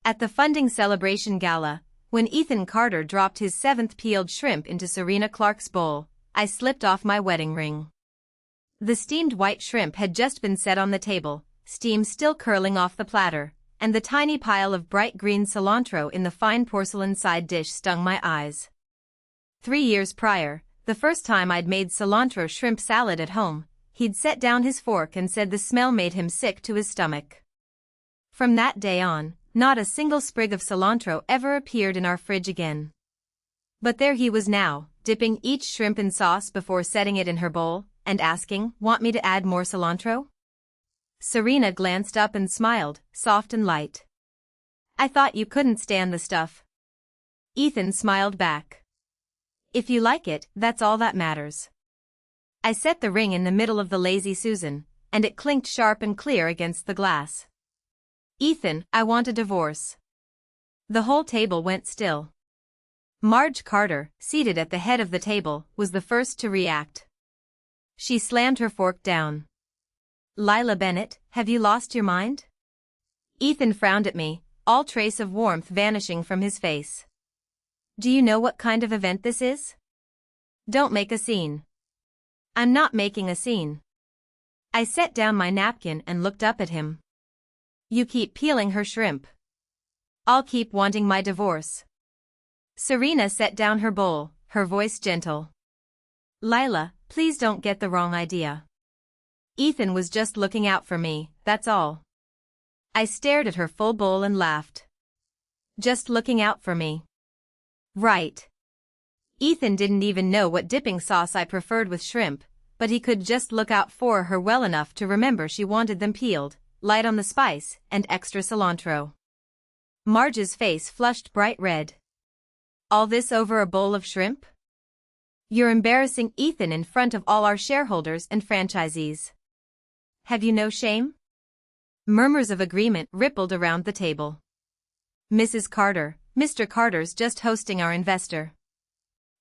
At the funding celebration gala, when Ethan Carter dropped his 7th peeled shrimp into Serena Clark's bowl, I slipped off my wedding ring. The steamed white shrimp had just been set on the table, steam still curling off the platter, and the tiny pile of bright green cilantro in the fine porcelain side dish stung my eyes. 3 years prior, the first time I'd made cilantro shrimp salad at home, he'd set down his fork and said the smell made him sick to his stomach. From that day on, not a single sprig of cilantro ever appeared in our fridge again. But there he was now, dipping each shrimp in sauce before setting it in her bowl, and asking, "Want me to add more cilantro?" Serena glanced up and smiled, soft and light. "I thought you couldn't stand the stuff." Ethan smiled back. "If you like it, that's all that matters." I set the ring in the middle of the Lazy Susan, and it clinked sharp and clear against the glass. "Ethan, I want a divorce." The whole table went still. Marge Carter, seated at the head of the table, was the first to react. She slammed her fork down. "Lila Bennett, have you lost your mind?" Ethan frowned at me, all trace of warmth vanishing from his face. "Do you know what kind of event this is?" "Don't make a scene." "I'm not making a scene." I set down my napkin and looked up at him. "You keep peeling her shrimp. I'll keep wanting my divorce." Serena set down her bowl, her voice gentle. "Lila, please don't get the wrong idea. Ethan was just looking out for me, that's all." I stared at her full bowl and laughed. "Just looking out for me." Right. Ethan didn't even know what dipping sauce I preferred with shrimp, but he could just look out for her well enough to remember she wanted them peeled, light on the spice, and extra cilantro. Marge's face flushed bright red. "All this over a bowl of shrimp? You're embarrassing Ethan in front of all our shareholders and franchisees. Have you no shame?" Murmurs of agreement rippled around the table. "Mrs. Carter, Mr. Carter's just hosting our investor.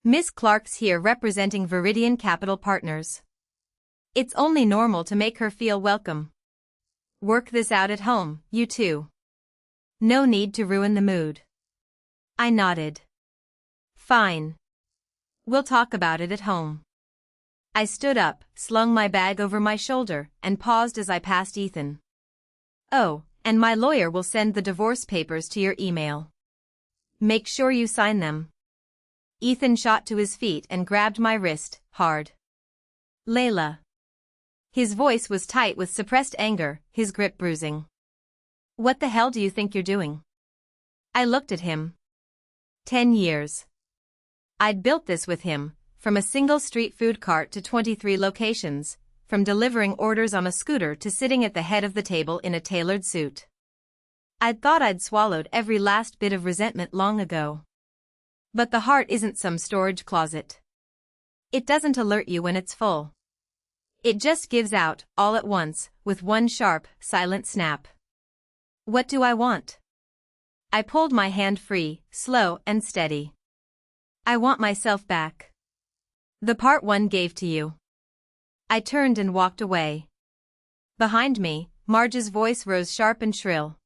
Miss Clark's here representing Viridian Capital Partners. It's only normal to make her feel welcome. Work this out at home, you two. No need to ruin the mood." I nodded. "Fine. We'll talk about it at home." I stood up, slung my bag over my shoulder, and paused as I passed Ethan. "Oh, and my lawyer will send the divorce papers to your email. Make sure you sign them." Ethan shot to his feet and grabbed my wrist, hard. "Layla." His voice was tight with suppressed anger, his grip bruising. "What the hell do you think you're doing?" I looked at him. 10 years. I'd built this with him, from a single street food cart to 23 locations, from delivering orders on a scooter to sitting at the head of the table in a tailored suit. I'd thought I'd swallowed every last bit of resentment long ago. But the heart isn't some storage closet. It doesn't alert you when it's full. It just gives out, all at once, with one sharp, silent snap. What do I want? I pulled my hand free, slow and steady. I want myself back. The part one gave to you. I turned and walked away. Behind me, Marge's voice rose sharp and shrill.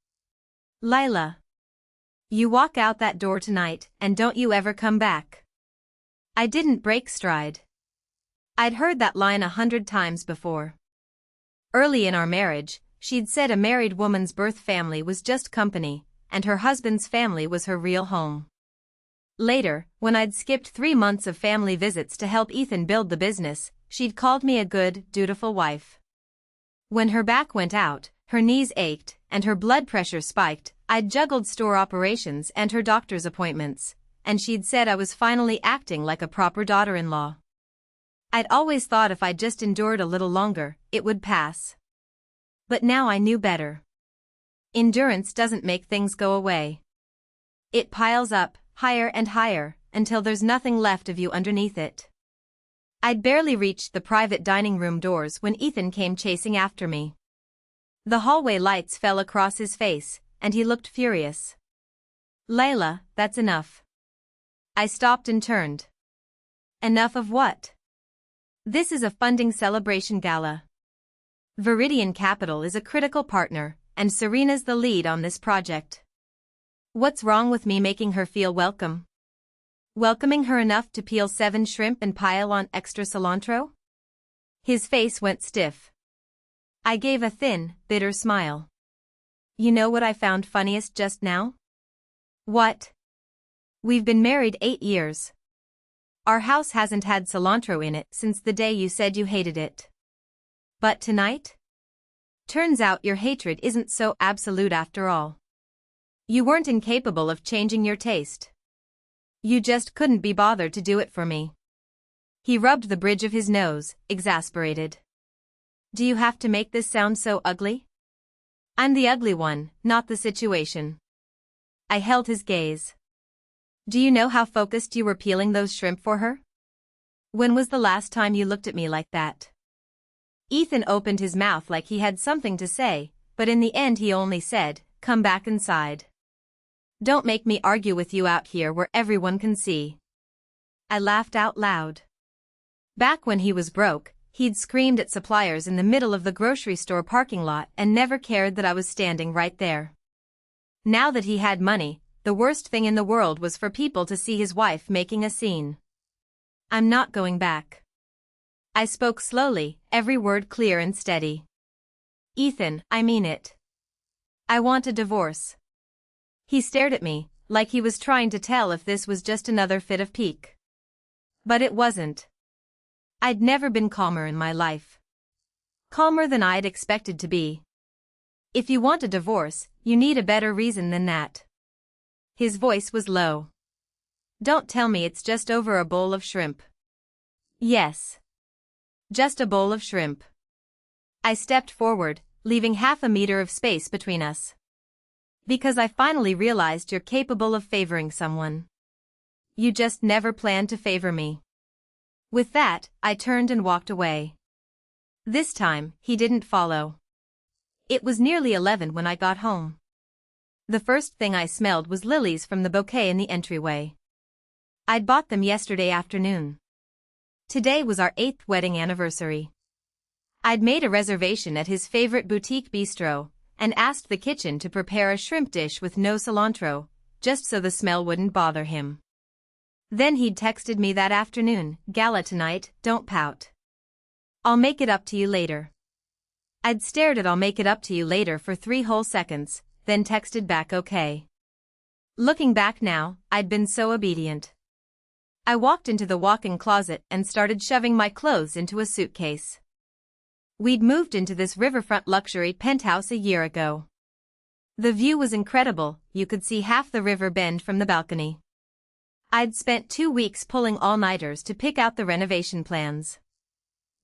Lila. You walk out that door tonight, and don't you ever come back. I didn't break stride. I'd heard that line 100 times before. Early in our marriage, she'd said a married woman's birth family was just company, and her husband's family was her real home. Later, when I'd skipped 3 months of family visits to help Ethan build the business, she'd called me a good, dutiful wife. When her back went out, her knees ached, and her blood pressure spiked, I'd juggled store operations and her doctor's appointments, and she'd said I was finally acting like a proper daughter-in-law. I'd always thought if I just endured a little longer, it would pass. But now I knew better. Endurance doesn't make things go away. It piles up, higher and higher, until there's nothing left of you underneath it. I'd barely reached the private dining room doors when Ethan came chasing after me. The hallway lights fell across his face, and he looked furious. Layla, that's enough. I stopped and turned. Enough of what? This is a funding celebration gala. Viridian Capital is a critical partner, and Serena's the lead on this project. What's wrong with me making her feel welcome? Welcoming her enough to peel 7 shrimp and pile on extra cilantro? His face went stiff. I gave a thin, bitter smile. You know what I found funniest just now? What? We've been married 8 years. Our house hasn't had cilantro in it since the day you said you hated it. But tonight? Turns out your hatred isn't so absolute after all. You weren't incapable of changing your taste. You just couldn't be bothered to do it for me. He rubbed the bridge of his nose, exasperated. Do you have to make this sound so ugly? I'm the ugly one, not the situation. I held his gaze. Do you know how focused you were peeling those shrimp for her? When was the last time you looked at me like that? Ethan opened his mouth like he had something to say, but in the end he only said, "Come back inside. Don't make me argue with you out here where everyone can see." I laughed out loud. Back when he was broke, he'd screamed at suppliers in the middle of the grocery store parking lot and never cared that I was standing right there. Now that he had money, the worst thing in the world was for people to see his wife making a scene. I'm not going back. I spoke slowly, every word clear and steady. Ethan, I mean it. I want a divorce. He stared at me, like he was trying to tell if this was just another fit of pique. But it wasn't. I'd never been calmer in my life. Calmer than I'd expected to be. If you want a divorce, you need a better reason than that. His voice was low. Don't tell me it's just over a bowl of shrimp. Yes. Just a bowl of shrimp. I stepped forward, leaving half a meter of space between us. Because I finally realized you're capable of favoring someone. You just never planned to favor me. With that, I turned and walked away. This time, he didn't follow. It was nearly 11 when I got home. The first thing I smelled was lilies from the bouquet in the entryway. I'd bought them yesterday afternoon. Today was our 8th wedding anniversary. I'd made a reservation at his favorite boutique bistro, and asked the kitchen to prepare a shrimp dish with no cilantro, just so the smell wouldn't bother him. Then he'd texted me that afternoon, "Gala tonight, don't pout. I'll make it up to you later." I'd stared at "I'll make it up to you later" for 3 whole seconds, then texted back "okay." Looking back now, I'd been so obedient. I walked into the walk-in closet and started shoving my clothes into a suitcase. We'd moved into this riverfront luxury penthouse a year ago. The view was incredible, you could see half the river bend from the balcony. I'd spent 2 weeks pulling all-nighters to pick out the renovation plans.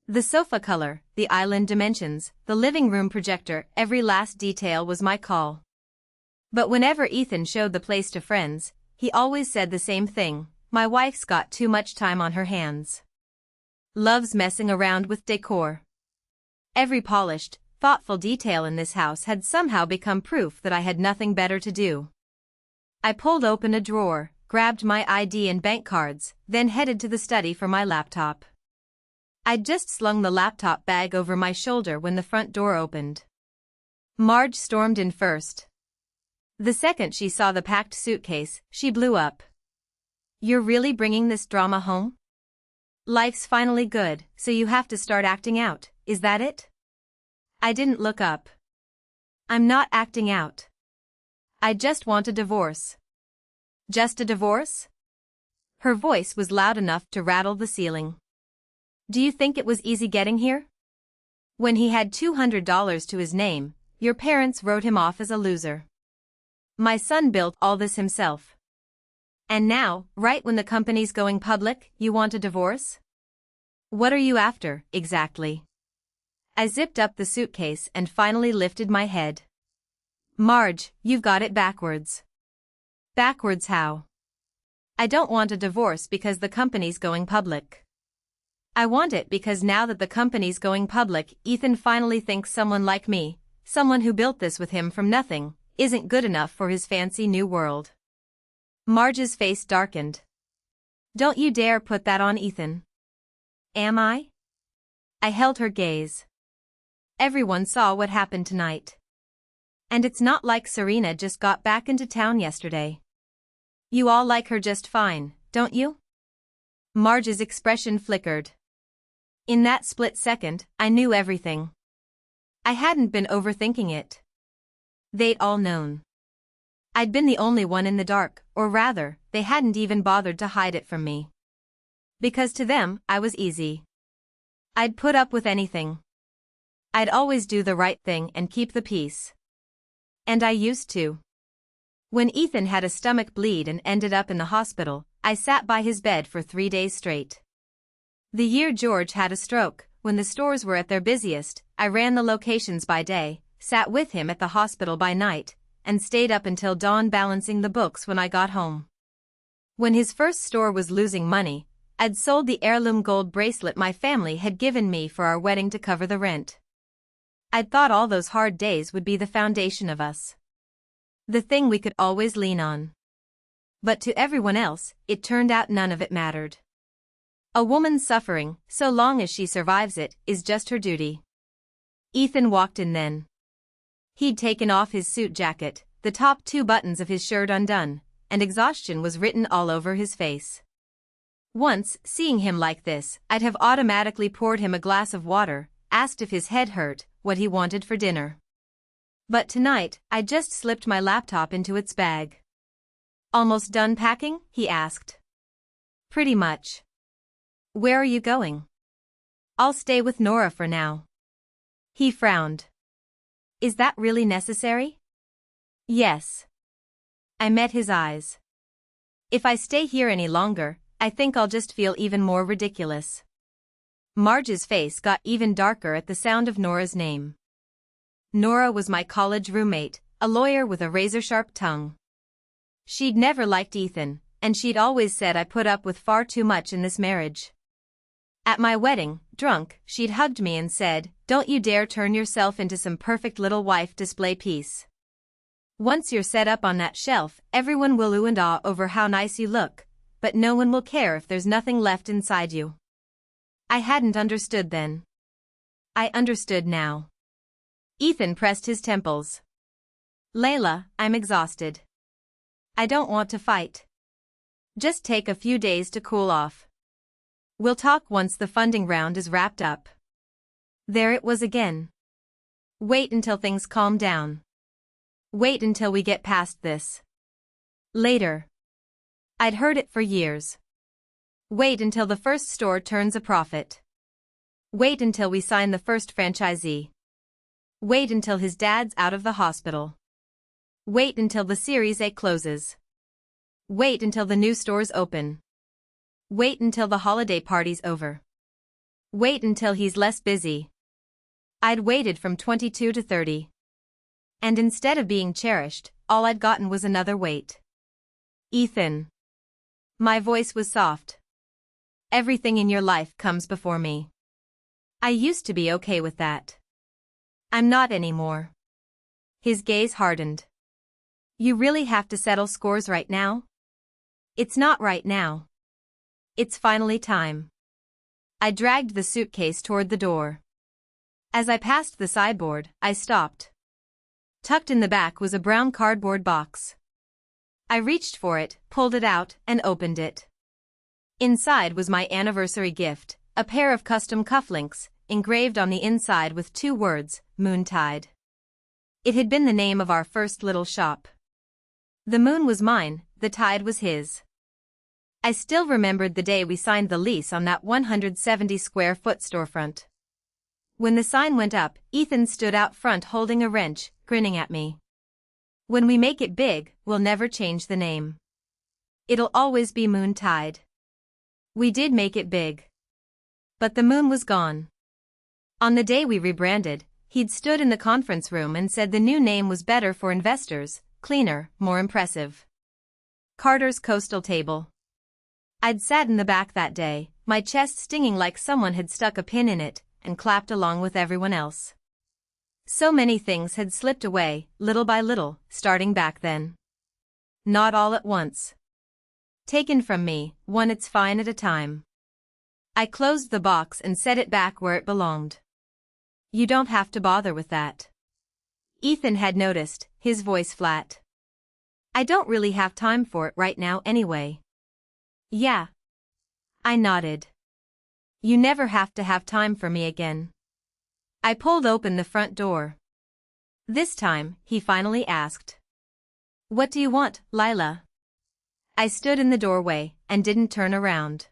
The sofa color, the island dimensions, the living room projector, every last detail was my call. But whenever Ethan showed the place to friends, he always said the same thing: my wife's got too much time on her hands. Loves messing around with decor. Every polished, thoughtful detail in this house had somehow become proof that I had nothing better to do. I pulled open a drawer, grabbed my ID and bank cards, then headed to the study for my laptop. I'd just slung the laptop bag over my shoulder when the front door opened. Marge stormed in first. The second she saw the packed suitcase, she blew up. "You're really bringing this drama home? Life's finally good, so you have to start acting out, is that it?" I didn't look up. "I'm not acting out. I just want a divorce." "Just a divorce?" Her voice was loud enough to rattle the ceiling. "Do you think it was easy getting here? When he had $200 to his name, your parents wrote him off as a loser. My son built all this himself. And now, right when the company's going public, you want a divorce? What are you after, exactly?" I zipped up the suitcase and finally lifted my head. "Marge, you've got it backwards." "Backwards how?" "I don't want a divorce because the company's going public. I want it because now that the company's going public, Ethan finally thinks someone like me, someone who built this with him from nothing, isn't good enough for his fancy new world." Marge's face darkened. "Don't you dare put that on Ethan." "Am I?" I held her gaze. "Everyone saw what happened tonight. And it's not like Serena just got back into town yesterday. You all like her just fine, don't you? Marge's expression flickered. In that split second, I knew everything. I hadn't been overthinking it. They'd all known. I'd been the only one in the dark, or rather, they hadn't even bothered to hide it from me. Because to them, I was easy. I'd put up with anything. I'd always do the right thing and keep the peace. And I used to. When Ethan had a stomach bleed and ended up in the hospital, I sat by his bed for 3 days straight. The year George had a stroke, when the stores were at their busiest, I ran the locations by day, sat with him at the hospital by night, and stayed up until dawn balancing the books when I got home. When his first store was losing money, I'd sold the heirloom gold bracelet my family had given me for our wedding to cover the rent. I'd thought all those hard days would be the foundation of us. The thing we could always lean on. But to everyone else, it turned out none of it mattered. A woman's suffering, so long as she survives it, is just her duty. Ethan walked in then. He'd taken off his suit jacket, the top 2 buttons of his shirt undone, and exhaustion was written all over his face. Once, seeing him like this, I'd have automatically poured him a glass of water, asked if his head hurt, what he wanted for dinner. But tonight, I just slipped my laptop into its bag. Almost done packing? He asked. Pretty much. Where are you going? I'll stay with Nora for now. He frowned. Is that really necessary? Yes. I met his eyes. If I stay here any longer, I think I'll just feel even more ridiculous. Marge's face got even darker at the sound of Nora's name. Nora was my college roommate, a lawyer with a razor-sharp tongue. She'd never liked Ethan, and she'd always said I put up with far too much in this marriage. At my wedding, drunk, she'd hugged me and said, "Don't you dare turn yourself into some perfect little wife display piece. Once you're set up on that shelf, everyone will ooh and ah over how nice you look, but no one will care if there's nothing left inside you." I hadn't understood then. I understood now. Ethan pressed his temples. Layla, I'm exhausted. I don't want to fight. Just take a few days to cool off. We'll talk once the funding round is wrapped up. There it was again. Wait until things calm down. Wait until we get past this. Later. I'd heard it for years. Wait until the first store turns a profit. Wait until we sign the first franchisee. Wait until his dad's out of the hospital. Wait until the Series A closes. Wait until the new stores open. Wait until the holiday party's over. Wait until he's less busy. I'd waited from 22 to 30. And instead of being cherished, all I'd gotten was another wait. Ethan. My voice was soft. Everything in your life comes before me. I used to be okay with that. I'm not anymore. His gaze hardened. You really have to settle scores right now? It's not right now. It's finally time. I dragged the suitcase toward the door. As I passed the sideboard, I stopped. Tucked in the back was a brown cardboard box. I reached for it, pulled it out, and opened it. Inside was my anniversary gift, a pair of custom cufflinks, engraved on the inside with 2 words, Moontide. It had been the name of our first little shop. The moon was mine, the tide was his. I still remembered the day we signed the lease on that 170-square-foot storefront. When the sign went up, Ethan stood out front holding a wrench, grinning at me. When we make it big, we'll never change the name. It'll always be Moontide. We did make it big. But the moon was gone. On the day we rebranded, he'd stood in the conference room and said the new name was better for investors, cleaner, more impressive. Carter's Coastal Table. I'd sat in the back that day, my chest stinging like someone had stuck a pin in it, and clapped along with everyone else. So many things had slipped away, little by little, starting back then. Not all at once. Taken from me, one it's fine at a time. I closed the box and set it back where it belonged. You don't have to bother with that. Ethan had noticed, his voice flat. I don't really have time for it right now anyway. Yeah. I nodded. You never have to have time for me again. I pulled open the front door. This time, he finally asked. What do you want, Lila? I stood in the doorway and didn't turn around.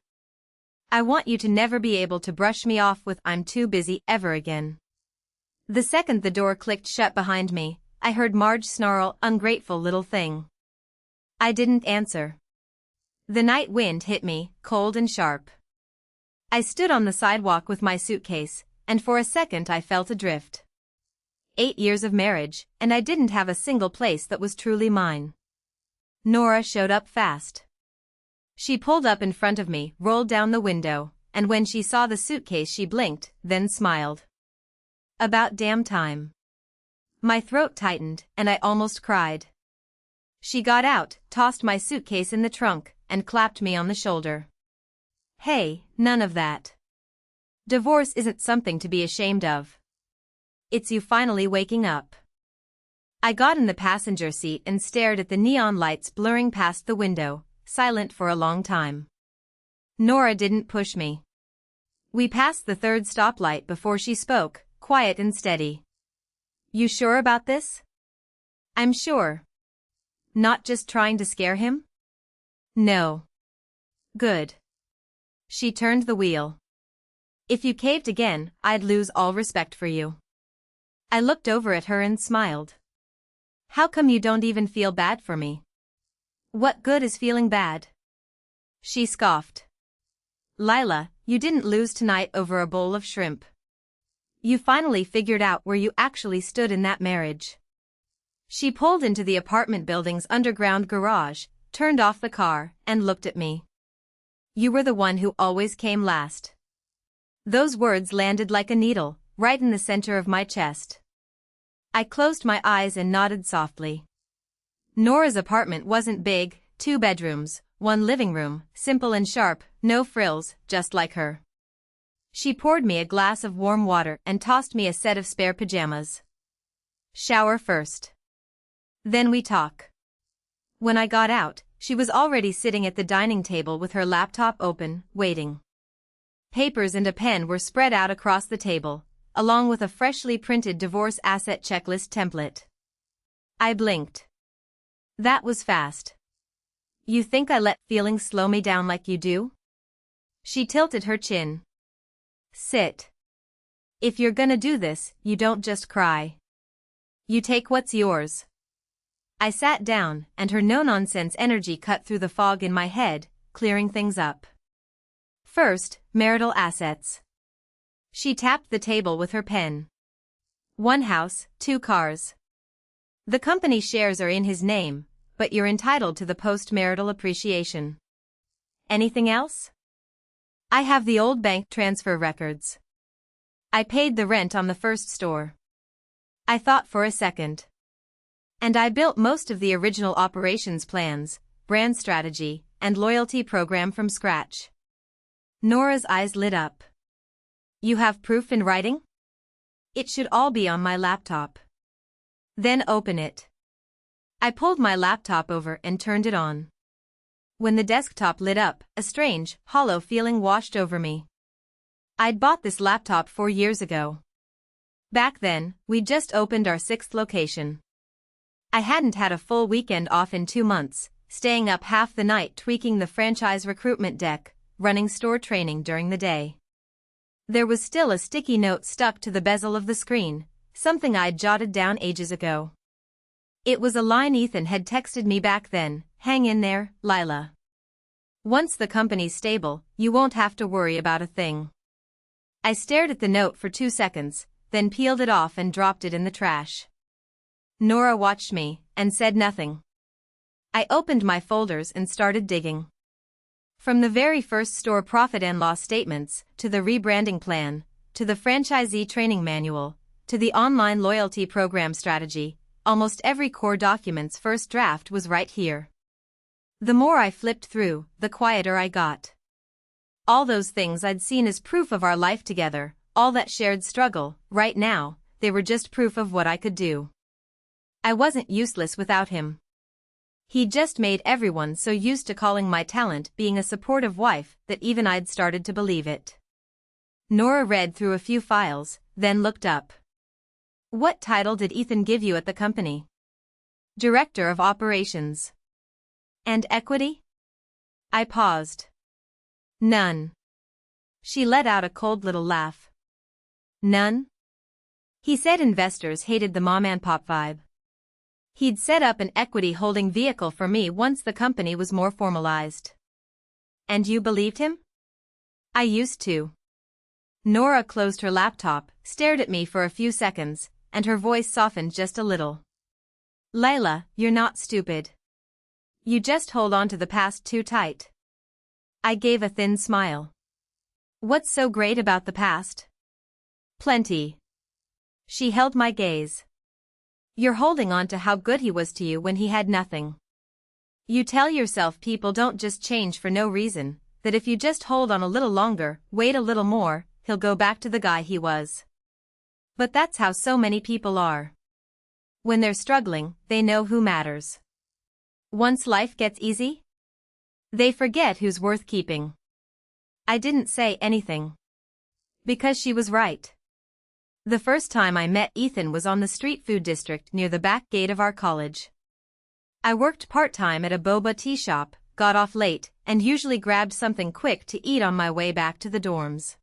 I want you to never be able to brush me off with "I'm too busy" ever again. The second the door clicked shut behind me, I heard Marge snarl, "Ungrateful little thing." I didn't answer. The night wind hit me, cold and sharp. I stood on the sidewalk with my suitcase, and for a second I felt adrift. 8 years of marriage, and I didn't have a single place that was truly mine. Nora showed up fast. She pulled up in front of me, rolled down the window, and when she saw the suitcase she blinked, then smiled. About damn time. My throat tightened, and I almost cried. She got out, tossed my suitcase in the trunk, and clapped me on the shoulder. Hey, none of that. Divorce isn't something to be ashamed of. It's you finally waking up. I got in the passenger seat and stared at the neon lights blurring past the window, silent for a long time. Nora didn't push me. We passed the third stoplight before she spoke, quiet and steady. You sure about this? I'm sure. Not just trying to scare him? No. Good. She turned the wheel. If you caved again, I'd lose all respect for you. I looked over at her and smiled. How come you don't even feel bad for me? What good is feeling bad? She scoffed. Lila, you didn't lose tonight over a bowl of shrimp. You finally figured out where you actually stood in that marriage. She pulled into the apartment building's underground garage, turned off the car, and looked at me. You were the one who always came last. Those words landed like a needle, right in the center of my chest. I closed my eyes and nodded softly. Nora's apartment wasn't big, 2 bedrooms, 1 living room, simple and sharp, no frills, just like her. She poured me a glass of warm water and tossed me a set of spare pajamas. Shower first. Then we talk. When I got out, she was already sitting at the dining table with her laptop open, waiting. Papers and a pen were spread out across the table, along with a freshly printed divorce asset checklist template. I blinked. That was fast. You think I let feelings slow me down like you do? She tilted her chin. Sit. If you're gonna do this, you don't just cry. You take what's yours. I sat down, and her no-nonsense energy cut through the fog in my head, clearing things up. First, marital assets. She tapped the table with her pen. 1 house, 2 cars. The company shares are in his name, but you're entitled to the post-marital appreciation. Anything else? I have the old bank transfer records. I paid the rent on the first store. I thought for a second. And I built most of the original operations plans, brand strategy, and loyalty program from scratch. Nora's eyes lit up. You have proof in writing? It should all be on my laptop. Then open it. I pulled my laptop over and turned it on. When the desktop lit up, a strange, hollow feeling washed over me. I'd bought this laptop 4 years ago. Back then, we'd just opened our 6th location. I hadn't had a full weekend off in 2 months, staying up half the night tweaking the franchise recruitment deck, running store training during the day. There was still a sticky note stuck to the bezel of the screen, something I'd jotted down ages ago. It was a line Ethan had texted me back then, "Hang in there, Lila. Once the company's stable, you won't have to worry about a thing." I stared at the note for 2 seconds, then peeled it off and dropped it in the trash. Nora watched me, and said nothing. I opened my folders and started digging. From the very first store profit and loss statements, to the rebranding plan, to the franchisee training manual, to the online loyalty program strategy, almost every core document's first draft was right here. The more I flipped through, the quieter I got. All those things I'd seen as proof of our life together, all that shared struggle, right now, they were just proof of what I could do. I wasn't useless without him. He'd just made everyone so used to calling my talent being a supportive wife that even I'd started to believe it. Nora read through a few files, then looked up. What title did Ethan give you at the company? Director of Operations. And equity? I paused. None. She let out a cold little laugh. None? He said investors hated the mom-and-pop vibe. He'd set up an equity-holding vehicle for me once the company was more formalized. And you believed him? I used to. Nora closed her laptop, stared at me for a few seconds, and her voice softened just a little. Layla, you're not stupid. You just hold on to the past too tight. I gave a thin smile. What's so great about the past? Plenty. She held my gaze. You're holding on to how good he was to you when he had nothing. You tell yourself people don't just change for no reason, that if you just hold on a little longer, wait a little more, he'll go back to the guy he was. But that's how so many people are. When they're struggling, they know who matters. Once life gets easy, they forget who's worth keeping. I didn't say anything. Because she was right. The first time I met Ethan was on the street food district near the back gate of our college. I worked part-time at a boba tea shop, got off late, and usually grabbed something quick to eat on my way back to the dorms.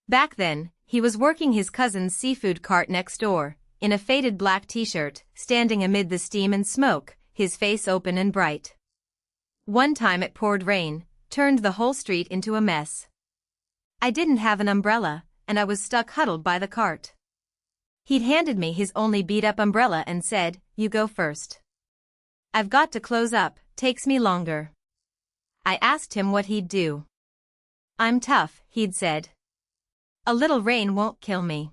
Back then, he was working his cousin's seafood cart next door, in a faded black t-shirt, standing amid the steam and smoke, his face open and bright. One time it poured rain, turned the whole street into a mess. I didn't have an umbrella, and I was stuck huddled by the cart. He'd handed me his only beat-up umbrella and said, "You go first. I've got to close up, takes me longer." I asked him what he'd do. "I'm tough," he'd said. "A little rain won't kill me."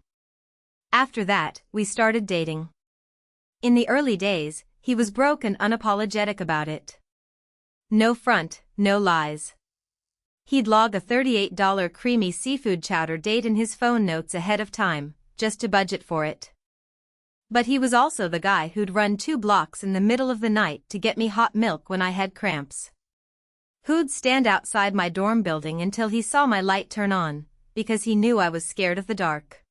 After that, we started dating. In the early days, he was broke and unapologetic about it. No front, no lies. He'd log a $38 creamy seafood chowder date in his phone notes ahead of time, just to budget for it. But he was also the guy who'd run 2 blocks in the middle of the night to get me hot milk when I had cramps. Who'd stand outside my dorm building until he saw my light turn on, because he knew I was scared of the dark.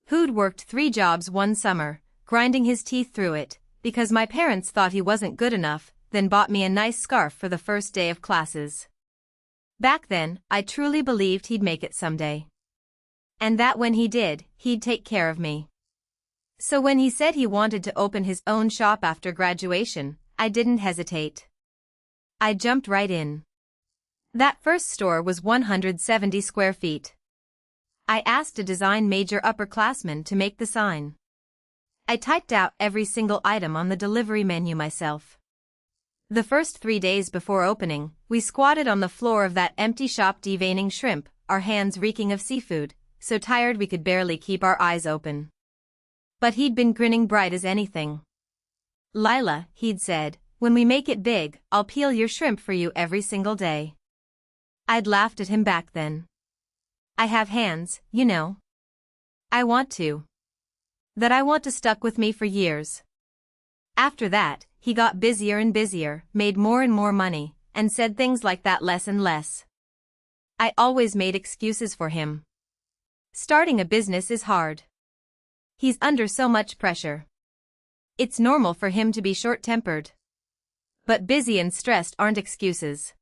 Who'd worked 3 jobs one summer, grinding his teeth through it, because my parents thought he wasn't good enough, then bought me a nice scarf for the first day of classes. Back then, I truly believed he'd make it someday. And that when he did, he'd take care of me. So when he said he wanted to open his own shop after graduation, I didn't hesitate. I jumped right in. That first store was 170 square feet. I asked a design major upperclassman to make the sign. I typed out every single item on the delivery menu myself. The first 3 days before opening, we squatted on the floor of that empty shop deveining shrimp, our hands reeking of seafood, so tired we could barely keep our eyes open. But he'd been grinning bright as anything. "Lila," he'd said, "when we make it big, I'll peel your shrimp for you every single day." I'd laughed at him back then. I have hands, you know. I want to. That I want to stuck with me for years. After that, he got busier and busier, made more and more money, and said things like that less and less. I always made excuses for him. Starting a business is hard. He's under so much pressure. It's normal for him to be short-tempered. But busy and stressed aren't excuses.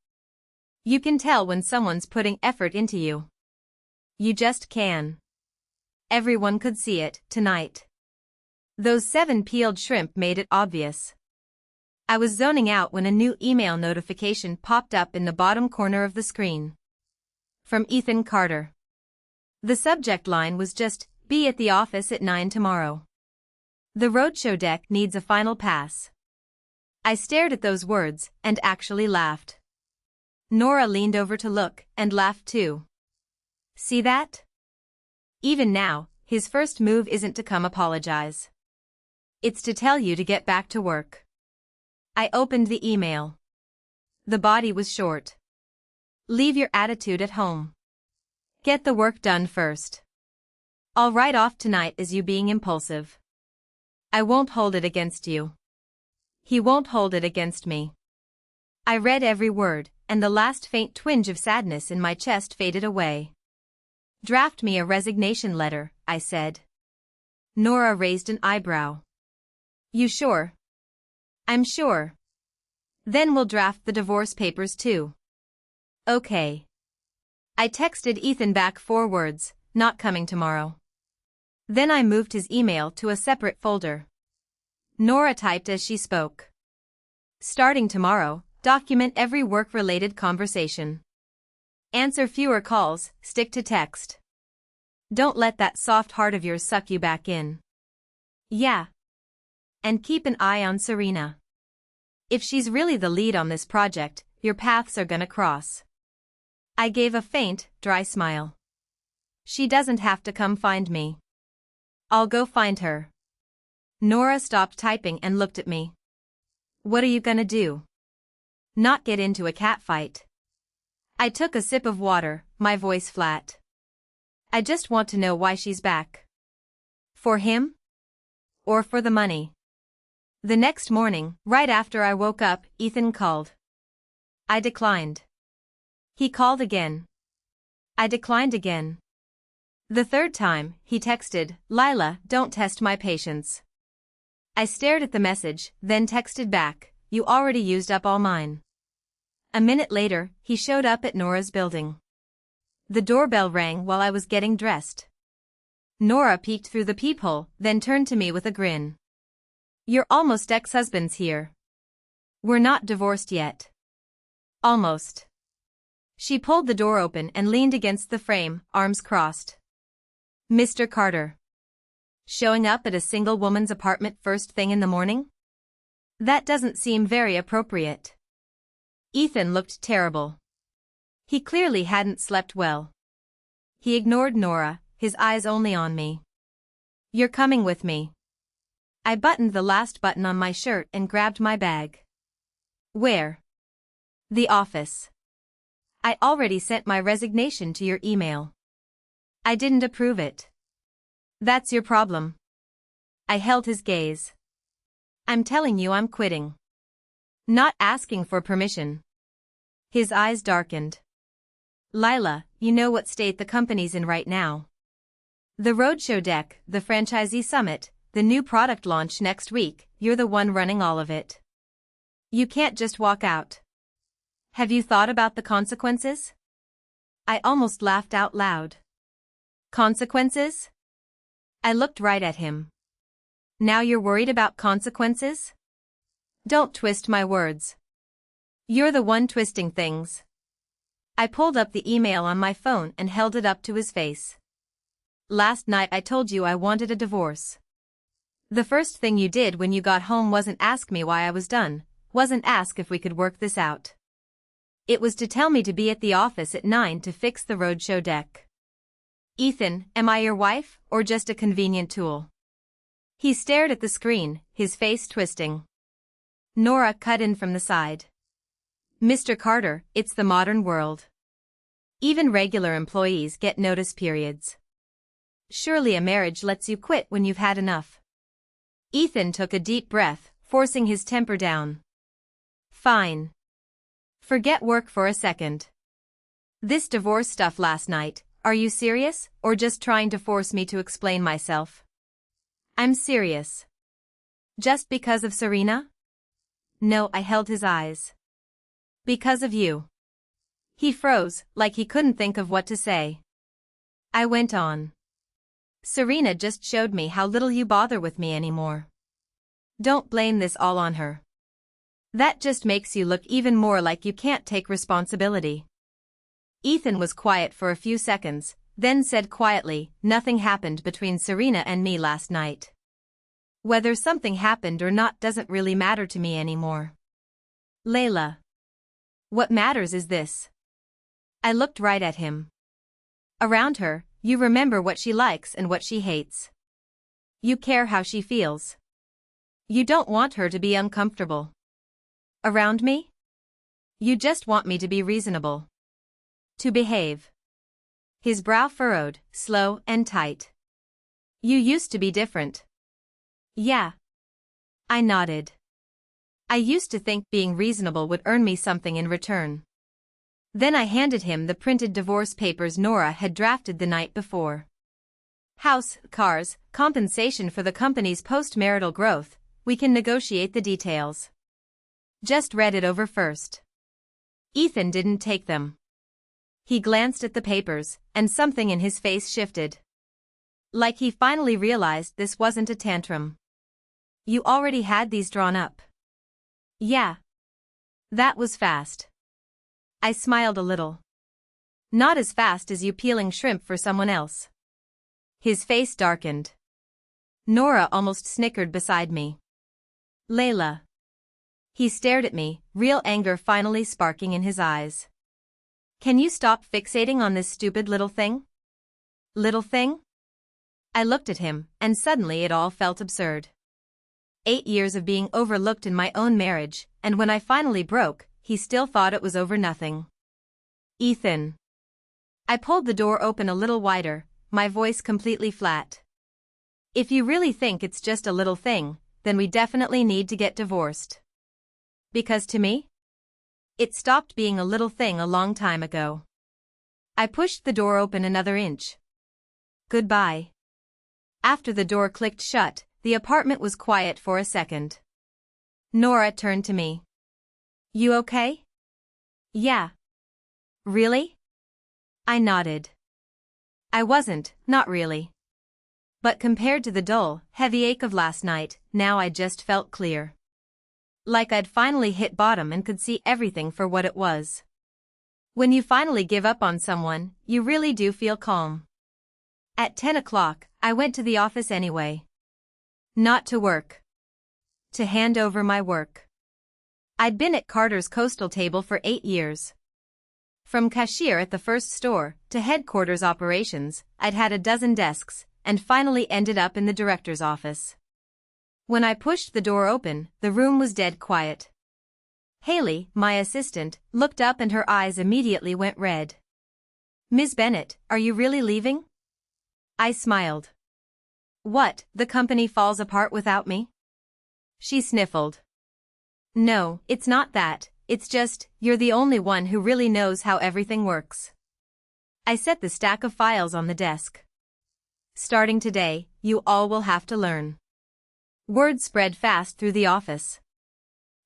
You can tell when someone's putting effort into you. You just can. Everyone could see it, tonight. Those 7 peeled shrimp made it obvious. I was zoning out when a new email notification popped up in the bottom corner of the screen. From Ethan Carter. The subject line was just, "Be at the office at 9 tomorrow. The roadshow deck needs a final pass." I stared at those words, and actually laughed. Nora leaned over to look, and laughed too. See that? Even now, his first move isn't to come apologize. It's to tell you to get back to work. I opened the email. The body was short. "Leave your attitude at home. Get the work done first. I'll write off tonight as you being impulsive. I won't hold it against you. He won't hold it against me. I read every word, and the last faint twinge of sadness in my chest faded away. Draft me a resignation letter, I said. Nora raised an eyebrow. You sure? I'm sure. Then we'll draft the divorce papers too. Okay. I texted Ethan back 4 words, not coming tomorrow. Then I moved his email to a separate folder. Nora typed as she spoke. Starting tomorrow, document every work-related conversation. Answer fewer calls, stick to text. Don't let that soft heart of yours suck you back in. Yeah. And keep an eye on Serena. If she's really the lead on this project, your paths are gonna cross. I gave a faint, dry smile. She doesn't have to come find me. I'll go find her. Nora stopped typing and looked at me. What are you gonna do? Not get into a catfight. I took a sip of water, my voice flat. I just want to know why she's back. For him? Or for the money? The next morning, right after I woke up, Ethan called. I declined. He called again. I declined again. The third time, he texted, Lila, don't test my patience. I stared at the message, then texted back, you already used up all mine. A minute later, he showed up at Nora's building. The doorbell rang while I was getting dressed. Nora peeked through the peephole, then turned to me with a grin. Your almost ex-husband's here. We're not divorced yet. Almost. She pulled the door open and leaned against the frame, arms crossed. Mr. Carter. Showing up at a single woman's apartment first thing in the morning? That doesn't seem very appropriate. Ethan looked terrible. He clearly hadn't slept well. He ignored Nora, his eyes only on me. You're coming with me. I buttoned the last button on my shirt and grabbed my bag. Where? The office. I already sent my resignation to your email. I didn't approve it. That's your problem. I held his gaze. I'm telling you I'm quitting. Not asking for permission. His eyes darkened. Lila, you know what state the company's in right now. The roadshow deck, the franchisee summit, the new product launch next week, you're the one running all of it. You can't just walk out. Have you thought about the consequences? I almost laughed out loud. Consequences? I looked right at him. Now you're worried about consequences? Don't twist my words. You're the one twisting things. I pulled up the email on my phone and held it up to his face. Last night I told you I wanted a divorce. The first thing you did when you got home wasn't ask me why I was done, wasn't ask if we could work this out. It was to tell me to be at the office at 9 to fix the roadshow deck. Ethan, am I your wife, or just a convenient tool? He stared at the screen, his face twisting. Nora cut in from the side. Mr. Carter, it's the modern world. Even regular employees get notice periods. Surely a marriage lets you quit when you've had enough. Ethan took a deep breath, forcing his temper down. Fine. Forget work for a second. This divorce stuff last night, are you serious, or just trying to force me to explain myself? I'm serious. Just because of Serena? No, I held his eyes. Because of you. He froze, like he couldn't think of what to say. I went on. Serena just showed me how little you bother with me anymore. Don't blame this all on her. That just makes you look even more like you can't take responsibility. Ethan was quiet for a few seconds, then said quietly, nothing happened between Serena and me last night. Whether something happened or not doesn't really matter to me anymore. Layla. What matters is this. I looked right at him. Around her, you remember what she likes and what she hates. You care how she feels. You don't want her to be uncomfortable. Around me? You just want me to be reasonable. To behave. His brow furrowed, slow and tight. You used to be different. Yeah, I nodded. I used to think being reasonable would earn me something in return. Then I handed him the printed divorce papers Nora had drafted the night before. House, cars, compensation for the company's post-marital growth, we can negotiate the details. Just read it over first. Ethan didn't take them. He glanced at the papers, and something in his face shifted. Like he finally realized this wasn't a tantrum. You already had these drawn up. Yeah. That was fast. I smiled a little. Not as fast as you peeling shrimp for someone else. His face darkened. Nora almost snickered beside me. Layla. He stared at me, real anger finally sparking in his eyes. Can you stop fixating on this stupid little thing? Little thing? I looked at him, and suddenly it all felt absurd. 8 years of being overlooked in my own marriage, and when I finally broke, he still thought it was over nothing. Ethan. I pulled the door open a little wider, my voice completely flat. If you really think it's just a little thing, then we definitely need to get divorced. Because to me, it stopped being a little thing a long time ago. I pushed the door open another inch. Goodbye. After the door clicked shut, the apartment was quiet for a second. Nora turned to me. You okay? Yeah. Really? I nodded. I wasn't, not really. But compared to the dull, heavy ache of last night, now I just felt clear. Like I'd finally hit bottom and could see everything for what it was. When you finally give up on someone, you really do feel calm. At 10 o'clock, I went to the office anyway. Not to work. To hand over my work. I'd been at Carter's coastal table for 8 years. From cashier at the first store, to headquarters operations, I'd had a dozen desks, and finally ended up in the director's office. When I pushed the door open, the room was dead quiet. Haley, my assistant, looked up and her eyes immediately went red. Ms. Bennett, are you really leaving? I smiled. What, the company falls apart without me? She sniffled. No, it's not that, it's just, you're the only one who really knows how everything works. I set the stack of files on the desk. Starting today, you all will have to learn. Word spread fast through the office.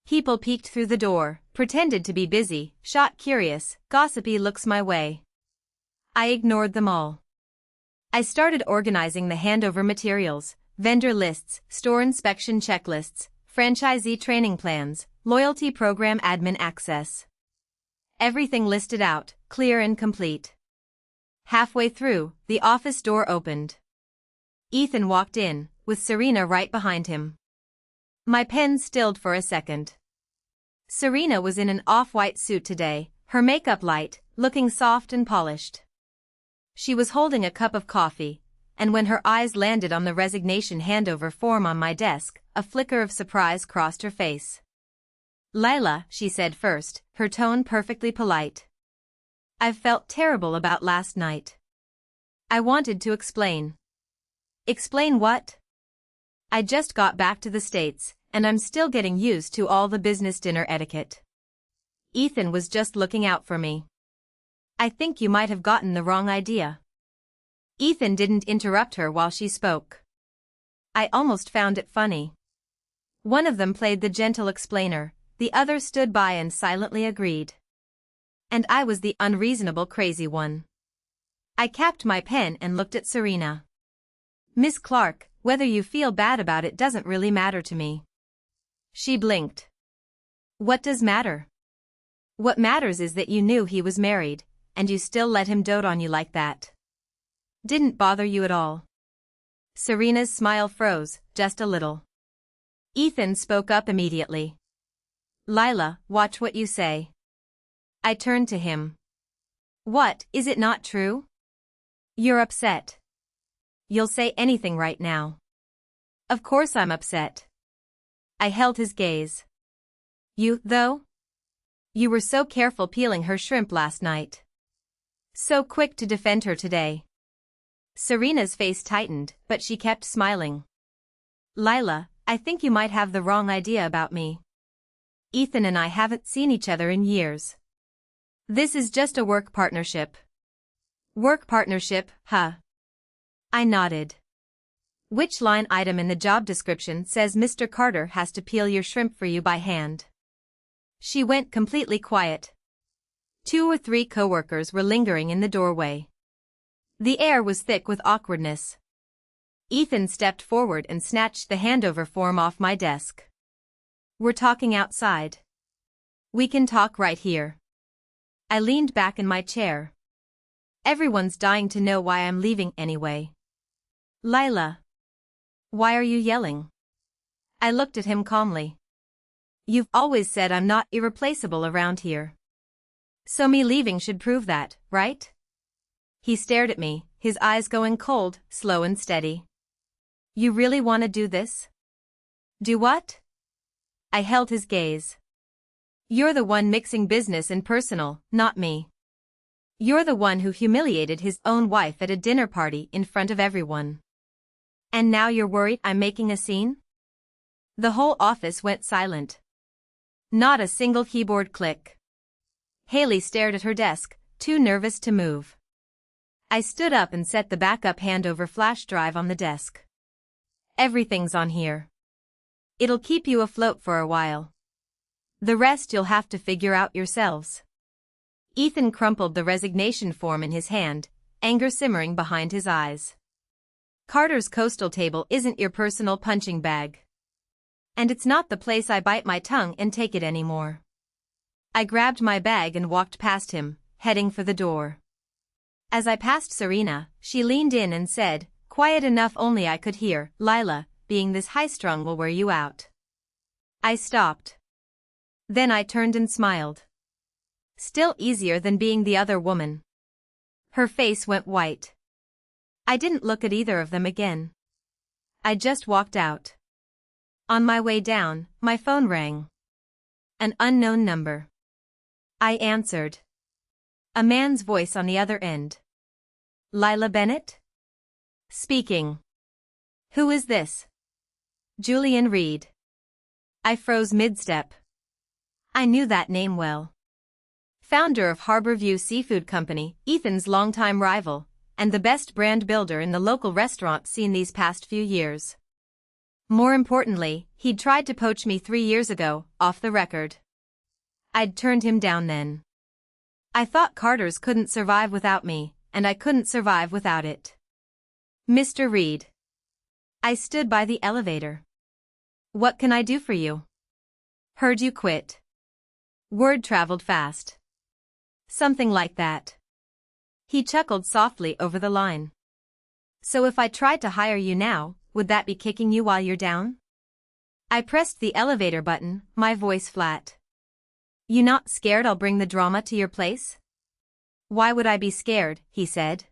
People peeked through the door, pretended to be busy, shot curious, gossipy looks my way. I ignored them all. I started organizing the handover materials, vendor lists, store inspection checklists, franchisee training plans, loyalty program admin access. Everything listed out, clear and complete. Halfway through, the office door opened. Ethan walked in, with Serena right behind him. My pen stilled for a second. Serena was in an off-white suit today, her makeup light, looking soft and polished. She was holding a cup of coffee, and when her eyes landed on the resignation handover form on my desk, a flicker of surprise crossed her face. Lila, she said first, her tone perfectly polite. I've felt terrible about last night. I wanted to explain. Explain what? I just got back to the States, and I'm still getting used to all the business dinner etiquette. Ethan was just looking out for me. I think you might have gotten the wrong idea. Ethan didn't interrupt her while she spoke. I almost found it funny. One of them played the gentle explainer, the other stood by and silently agreed. And I was the unreasonable crazy one. I capped my pen and looked at Serena. Miss Clark, whether you feel bad about it doesn't really matter to me. She blinked. What does matter? What matters is that you knew he was married, and you still let him dote on you like that. Didn't bother you at all. Serena's smile froze, just a little. Ethan spoke up immediately. Lila, watch what you say. I turned to him. What, is it not true? You're upset. You'll say anything right now. Of course I'm upset. I held his gaze. You, though? You were so careful peeling her shrimp last night. So quick to defend her today. Serena's face tightened, but she kept smiling. Lila, I think you might have the wrong idea about me. Ethan and I haven't seen each other in years. This is just a work partnership. Work partnership, huh? I nodded. Which line item in the job description says Mr. Carter has to peel your shrimp for you by hand? She went completely quiet. 2 or 3 coworkers were lingering in the doorway. The air was thick with awkwardness. Ethan stepped forward and snatched the handover form off my desk. We're talking outside. We can talk right here. I leaned back in my chair. Everyone's dying to know why I'm leaving anyway. Lila. Why are you yelling? I looked at him calmly. You've always said I'm not irreplaceable around here. So me leaving should prove that, right? He stared at me, his eyes going cold, slow and steady. You really want to do this? Do what? I held his gaze. You're the one mixing business and personal, not me. You're the one who humiliated his own wife at a dinner party in front of everyone. And now you're worried I'm making a scene? The whole office went silent. Not a single keyboard click. Haley stared at her desk, too nervous to move. I stood up and set the backup handover flash drive on the desk. Everything's on here. It'll keep you afloat for a while. The rest you'll have to figure out yourselves. Ethan crumpled the resignation form in his hand, anger simmering behind his eyes. Carter's coastal table isn't your personal punching bag. And it's not the place I bite my tongue and take it anymore. I grabbed my bag and walked past him, heading for the door. As I passed Serena, she leaned in and said, quiet enough only I could hear, Lila, being this high-strung will wear you out. I stopped. Then I turned and smiled. Still easier than being the other woman. Her face went white. I didn't look at either of them again. I just walked out. On my way down, my phone rang. An unknown number. I answered. A man's voice on the other end. Lila Bennett? Speaking. Who is this? Julian Reed. I froze mid-step. I knew that name well. Founder of Harborview Seafood Company, Ethan's longtime rival, and the best brand builder in the local restaurant scene these past few years. More importantly, he'd tried to poach me 3 years ago, off the record. I'd turned him down then. I thought Carter's couldn't survive without me, and I couldn't survive without it. Mr. Reed. I stood by the elevator. What can I do for you? Heard you quit. Word traveled fast. Something like that. He chuckled softly over the line. So if I tried to hire you now, would that be kicking you while you're down? I pressed the elevator button, my voice flat. You not scared I'll bring the drama to your place? Why would I be scared, he said.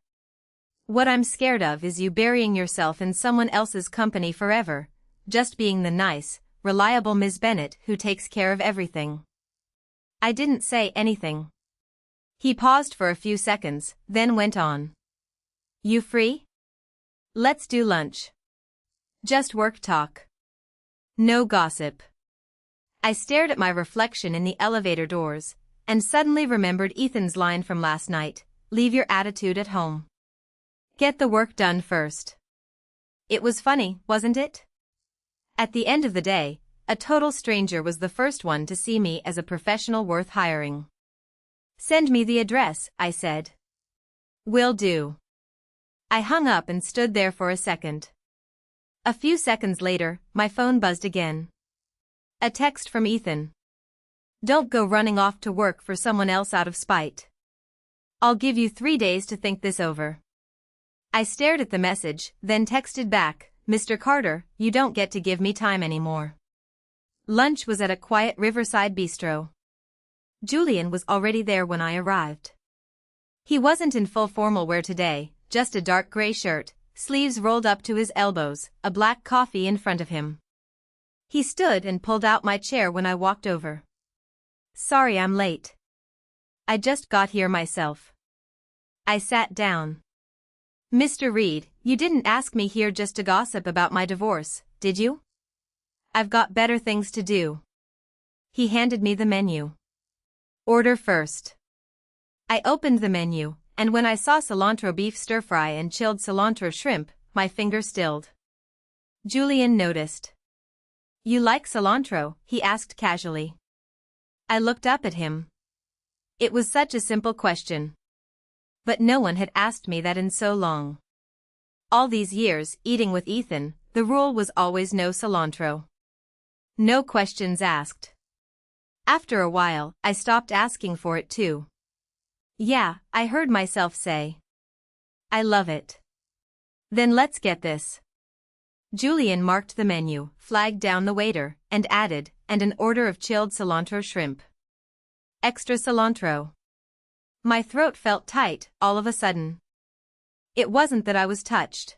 What I'm scared of is you burying yourself in someone else's company forever, just being the nice, reliable Ms. Bennett who takes care of everything. I didn't say anything. He paused for a few seconds, then went on. You free? Let's do lunch. Just work talk. No gossip. I stared at my reflection in the elevator doors, and suddenly remembered Ethan's line from last night, leave your attitude at home. Get the work done first. It was funny, wasn't it? At the end of the day, a total stranger was the first one to see me as a professional worth hiring. Send me the address, I said. Will do. I hung up and stood there for a second. A few seconds later, my phone buzzed again. A text from Ethan. Don't go running off to work for someone else out of spite. I'll give you 3 days to think this over. I stared at the message, then texted back, Mr. Carter, you don't get to give me time anymore. Lunch was at a quiet riverside bistro. Julian was already there when I arrived. He wasn't in full formal wear today, just a dark gray shirt, sleeves rolled up to his elbows, a black coffee in front of him. He stood and pulled out my chair when I walked over. Sorry I'm late. I just got here myself. I sat down. Mr. Reed, you didn't ask me here just to gossip about my divorce, did you? I've got better things to do. He handed me the menu. Order first. I opened the menu, and when I saw cilantro beef stir-fry and chilled cilantro shrimp, my finger stilled. Julian noticed. You like cilantro? He asked casually. I looked up at him. It was such a simple question. But no one had asked me that in so long. All these years, eating with Ethan, the rule was always no cilantro. No questions asked. After a while, I stopped asking for it too. Yeah, I heard myself say. I love it. Then let's get this. Julian marked the menu, flagged down the waiter, and added, and an order of chilled cilantro shrimp. Extra cilantro. My throat felt tight, all of a sudden. It wasn't that I was touched.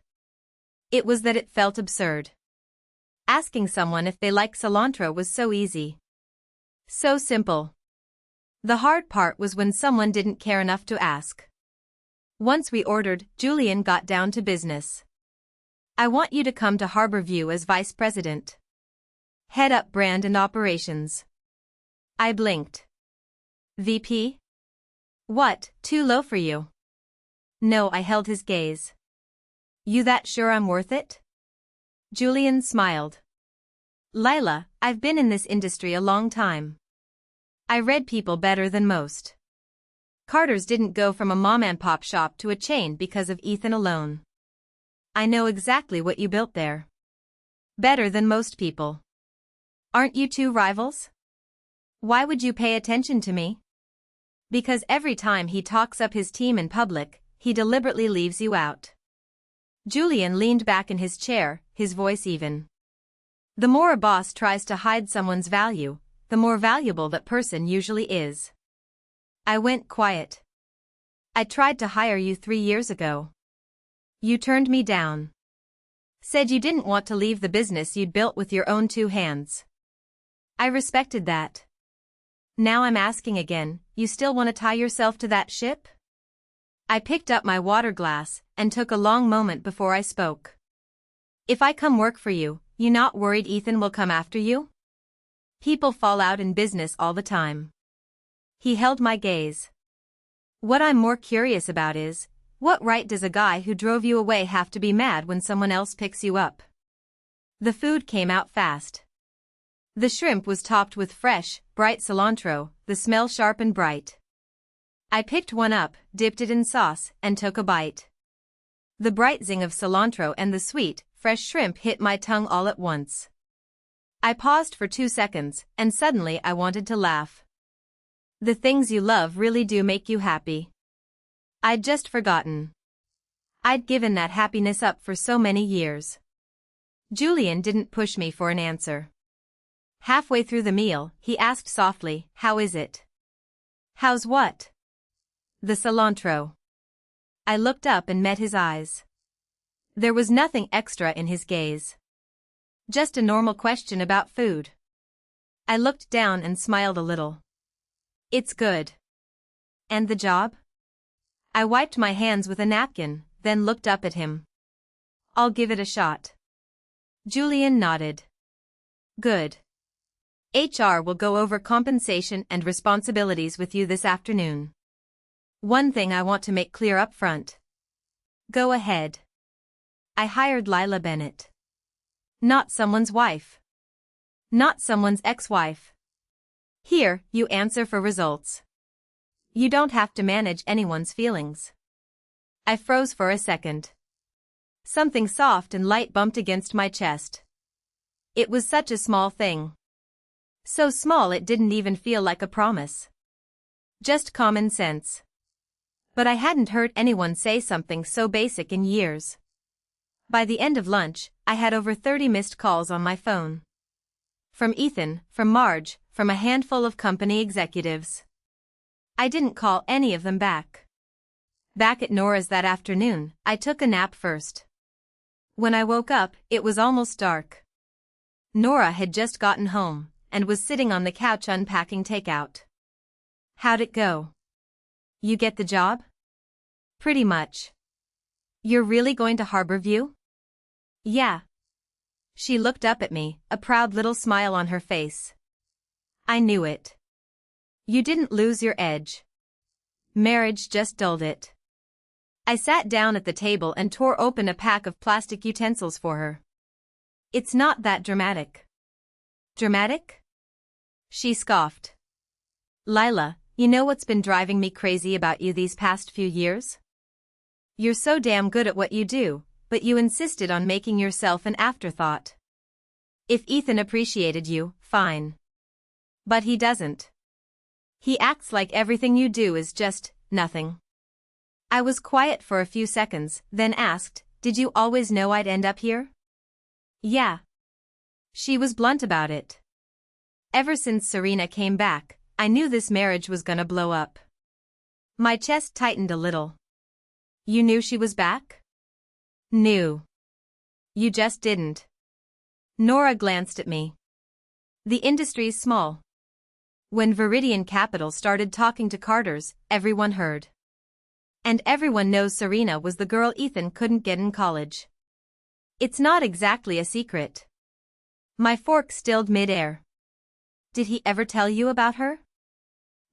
It was that it felt absurd. Asking someone if they like cilantro was so easy. So simple. The hard part was when someone didn't care enough to ask. Once we ordered, Julian got down to business. I want you to come to Harborview as vice president. Head up brand and operations. I blinked. VP? What, too low for you? No, I held his gaze. You that sure I'm worth it? Julian smiled. Lila, I've been in this industry a long time. I read people better than most. Carter's didn't go from a mom-and-pop shop to a chain because of Ethan alone. I know exactly what you built there. Better than most people. Aren't you two rivals? Why would you pay attention to me? Because every time he talks up his team in public, he deliberately leaves you out. Julian leaned back in his chair, his voice even. The more a boss tries to hide someone's value, the more valuable that person usually is. I went quiet. I tried to hire you 3 years ago. You turned me down. Said you didn't want to leave the business you'd built with your own 2 hands. I respected that. Now I'm asking again, you still want to tie yourself to that ship? I picked up my water glass and took a long moment before I spoke. If I come work for you, you not worried Ethan will come after you? People fall out in business all the time. He held my gaze. What I'm more curious about is, what right does a guy who drove you away have to be mad when someone else picks you up? The food came out fast. The shrimp was topped with fresh, bright cilantro, the smell sharp and bright. I picked one up, dipped it in sauce, and took a bite. The bright zing of cilantro and the sweet, fresh shrimp hit my tongue all at once. I paused for 2 seconds, and suddenly I wanted to laugh. The things you love really do make you happy. I'd just forgotten. I'd given that happiness up for so many years. Julian didn't push me for an answer. Halfway through the meal, he asked softly, "How is it?" "How's what?" "The cilantro." I looked up and met his eyes. There was nothing extra in his gaze. Just a normal question about food. I looked down and smiled a little. It's good. And the job? I wiped my hands with a napkin, then looked up at him. I'll give it a shot. Julian nodded. Good. HR will go over compensation and responsibilities with you this afternoon. One thing I want to make clear up front. Go ahead. I hired Lila Bennett. Not someone's wife. Not someone's ex-wife. Here, you answer for results. You don't have to manage anyone's feelings. I froze for a second. Something soft and light bumped against my chest. It was such a small thing. So small it didn't even feel like a promise. Just common sense. But I hadn't heard anyone say something so basic in years. By the end of lunch, I had over 30 missed calls on my phone. From Ethan, from Marge, from a handful of company executives. I didn't call any of them back. Back at Nora's that afternoon, I took a nap first. When I woke up, it was almost dark. Nora had just gotten home, and was sitting on the couch unpacking takeout. How'd it go? You get the job? Pretty much. You're really going to Harborview? Yeah. She looked up at me, a proud little smile on her face. I knew it. You didn't lose your edge. Marriage just dulled it. I sat down at the table and tore open a pack of plastic utensils for her. It's not that dramatic. Dramatic? She scoffed. Lila, you know what's been driving me crazy about you these past few years? You're so damn good at what you do, but you insisted on making yourself an afterthought. If Ethan appreciated you, fine. But he doesn't. He acts like everything you do is just nothing. I was quiet for a few seconds, then asked, did you always know I'd end up here? Yeah. She was blunt about it. Ever since Serena came back, I knew this marriage was gonna blow up. My chest tightened a little. You knew she was back? Knew. You just didn't. Nora glanced at me. The industry's small. When Viridian Capital started talking to Carter's, everyone heard. And everyone knows Serena was the girl Ethan couldn't get in college. It's not exactly a secret. My fork stilled mid-air. Did he ever tell you about her?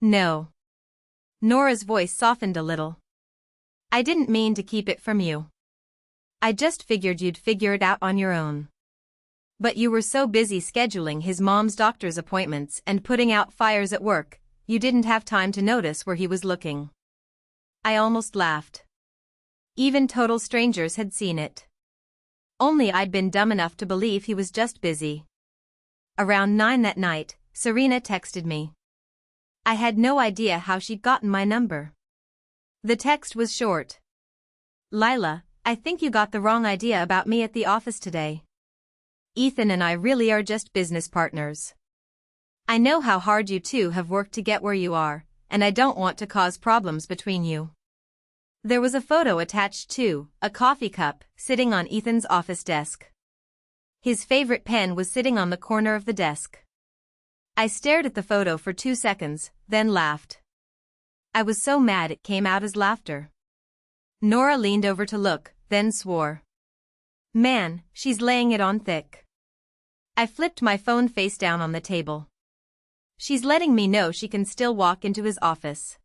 No. Nora's voice softened a little. I didn't mean to keep it from you. I just figured you'd figure it out on your own. But you were so busy scheduling his mom's doctor's appointments and putting out fires at work, you didn't have time to notice where he was looking. I almost laughed. Even total strangers had seen it. Only I'd been dumb enough to believe he was just busy. Around 9 that night, Serena texted me. I had no idea how she'd gotten my number. The text was short. Lila, I think you got the wrong idea about me at the office today. Ethan and I really are just business partners. I know how hard you two have worked to get where you are, and I don't want to cause problems between you. There was a photo attached to a coffee cup sitting on Ethan's office desk. His favorite pen was sitting on the corner of the desk. I stared at the photo for 2 seconds, then laughed. I was so mad it came out as laughter. Nora leaned over to look, then swore. Man, she's laying it on thick. I flipped my phone face down on the table. She's letting me know she can still walk into his office.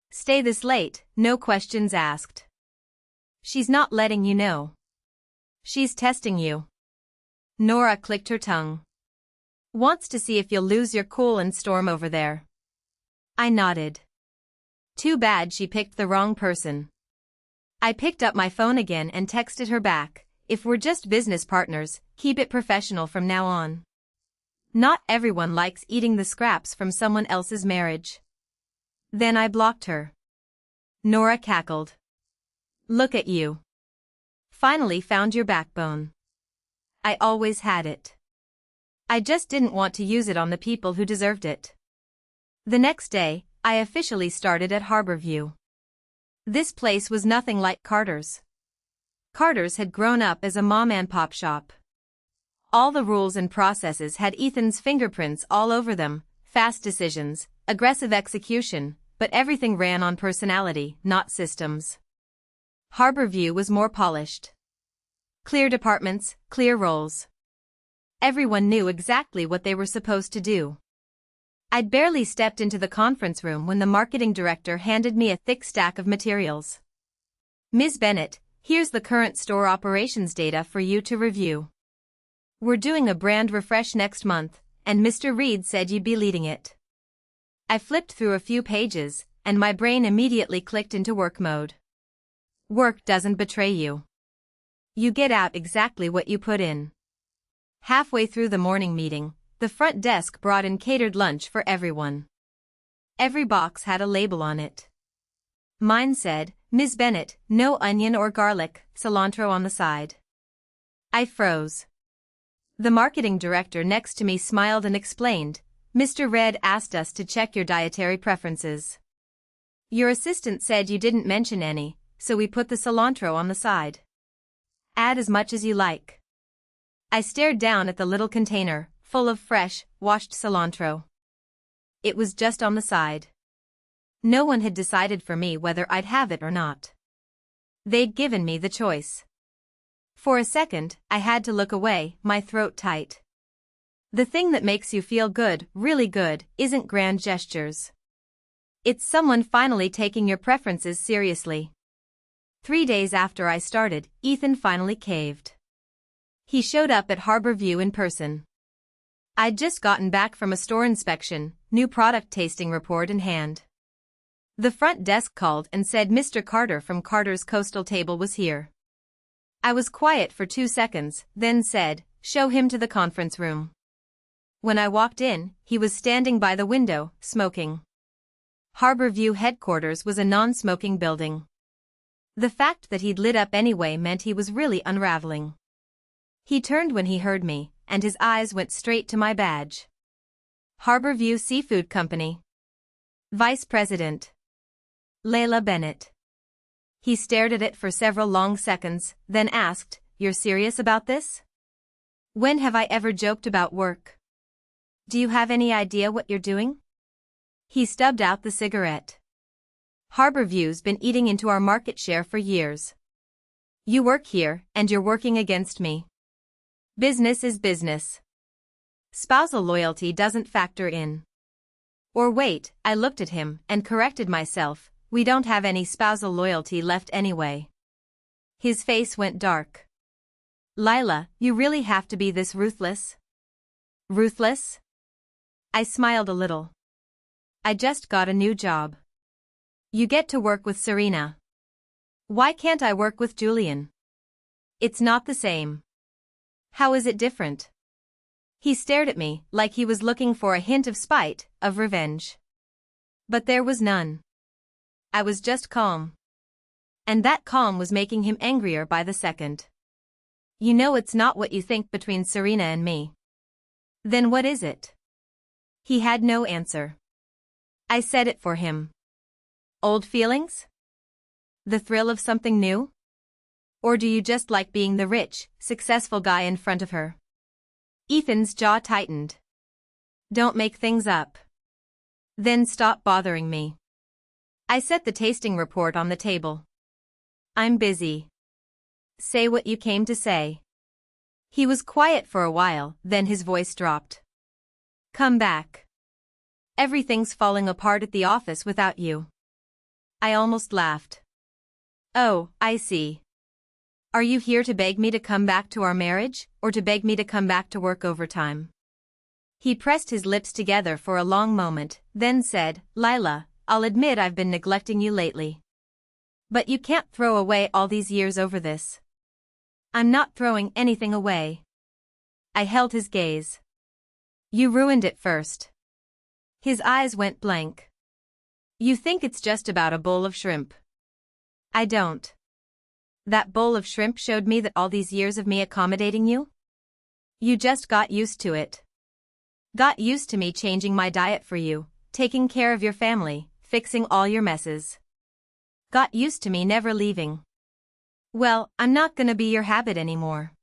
Stay this late, no questions asked. She's not letting you know. She's testing you. Nora clicked her tongue. Wants to see if you'll lose your cool and storm over there. I nodded. Too bad she picked the wrong person. I picked up my phone again and texted her back, if we're just business partners, keep it professional from now on. Not everyone likes eating the scraps from someone else's marriage. Then I blocked her. Nora cackled. Look at you. Finally found your backbone. I always had it. I just didn't want to use it on the people who deserved it. The next day, I officially started at Harborview. This place was nothing like Carter's. Carter's had grown up as a mom-and-pop shop. All the rules and processes had Ethan's fingerprints all over them, fast decisions, aggressive execution, but everything ran on personality, not systems. Harborview was more polished. Clear departments, clear roles. Everyone knew exactly what they were supposed to do. I'd barely stepped into the conference room when the marketing director handed me a thick stack of materials. Ms. Bennett, here's the current store operations data for you to review. We're doing a brand refresh next month, and Mr. Reed said you'd be leading it. I flipped through a few pages, and my brain immediately clicked into work mode. Work doesn't betray you. You get out exactly what you put in. Halfway through the morning meeting, the front desk brought in catered lunch for everyone. Every box had a label on it. Mine said, Ms. Bennett, no onion or garlic, cilantro on the side. I froze. The marketing director next to me smiled and explained, Mr. Red asked us to check your dietary preferences. Your assistant said you didn't mention any, so we put the cilantro on the side. Add as much as you like. I stared down at the little container, full of fresh, washed cilantro. It was just on the side. No one had decided for me whether I'd have it or not. They'd given me the choice. For a second, I had to look away, my throat tight. The thing that makes you feel good, really good, isn't grand gestures. It's someone finally taking your preferences seriously. 3 days after I started, Ethan finally caved. He showed up at Harborview in person. I'd just gotten back from a store inspection, new product tasting report in hand. The front desk called and said Mr. Carter from Carter's Coastal Table was here. I was quiet for 2 seconds, then said, "Show him to the conference room." When I walked in, he was standing by the window, smoking. Harborview headquarters was a non-smoking building. The fact that he'd lit up anyway meant he was really unraveling. He turned when he heard me, and his eyes went straight to my badge. Harborview Seafood Company. Vice President. Layla Bennett. He stared at it for several long seconds, then asked, "You're serious about this? When have I ever joked about work? Do you have any idea what you're doing?" He stubbed out the cigarette. "Harborview's been eating into our market share for years. You work here, and you're working against me. Business is business. Spousal loyalty doesn't factor in." Or wait, I looked at him and corrected myself, "We don't have any spousal loyalty left anyway." His face went dark. "Lila, you really have to be this ruthless?" "Ruthless?" I smiled a little. "I just got a new job. You get to work with Serena. Why can't I work with Julian? It's not the same." "How is it different?" He stared at me like he was looking for a hint of spite, of revenge. But there was none. I was just calm. And that calm was making him angrier by the second. "You know it's not what you think between Serena and me." "Then what is it?" He had no answer. I said it for him. "Old feelings? The thrill of something new? Or do you just like being the rich, successful guy in front of her?" Ethan's jaw tightened. "Don't make things up. Then stop bothering me." I set the tasting report on the table. "I'm busy. Say what you came to say." He was quiet for a while, then his voice dropped. "Come back. Everything's falling apart at the office without you." I almost laughed. "Oh, I see. Are you here to beg me to come back to our marriage, or to beg me to come back to work overtime?" He pressed his lips together for a long moment, then said, "Lila, I'll admit I've been neglecting you lately. But you can't throw away all these years over this." "I'm not throwing anything away." I held his gaze. "You ruined it first." His eyes went blank. "You think it's just about a bowl of shrimp." "I don't. That bowl of shrimp showed me that all these years of me accommodating you? You just got used to it. Got used to me changing my diet for you, taking care of your family, fixing all your messes. Got used to me never leaving. Well, I'm not gonna be your habit anymore.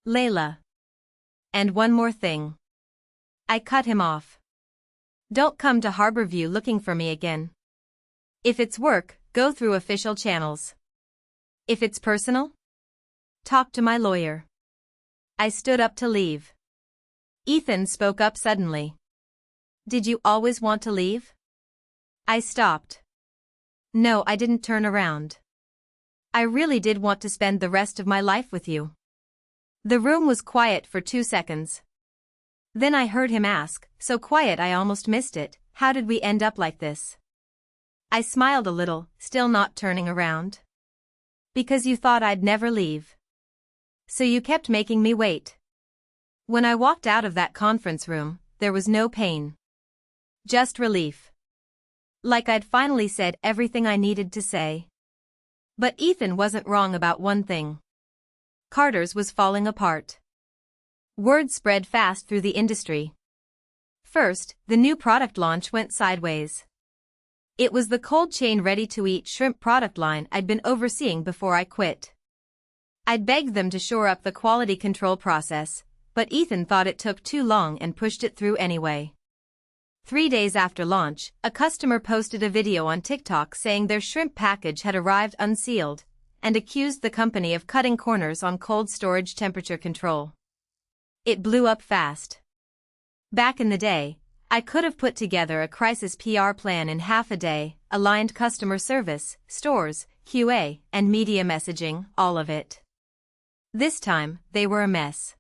Layla. And one more thing." I cut him off. "Don't come to Harborview looking for me again. If it's work, go through official channels. If it's personal, talk to my lawyer." I stood up to leave. Ethan spoke up suddenly. "Did you always want to leave?" I stopped. "No, I didn't turn around. I really did want to spend the rest of my life with you." The room was quiet for 2 seconds. Then I heard him ask, so quiet I almost missed it, "How did we end up like this?" I smiled a little, still not turning around. "Because you thought I'd never leave. So you kept making me wait." When I walked out of that conference room, there was no pain. Just relief. Like I'd finally said everything I needed to say. But Ethan wasn't wrong about one thing. Carter's was falling apart. Word spread fast through the industry. First, the new product launch went sideways. It was the cold chain ready-to-eat shrimp product line I'd been overseeing before I quit. I'd begged them to shore up the quality control process, but Ethan thought it took too long and pushed it through anyway. 3 days after launch, a customer posted a video on TikTok saying their shrimp package had arrived unsealed, and accused the company of cutting corners on cold storage temperature control. It blew up fast. Back in the day, I could have put together a crisis PR plan in half a day, aligned customer service, stores, QA, and media messaging, all of it. This time, they were a mess.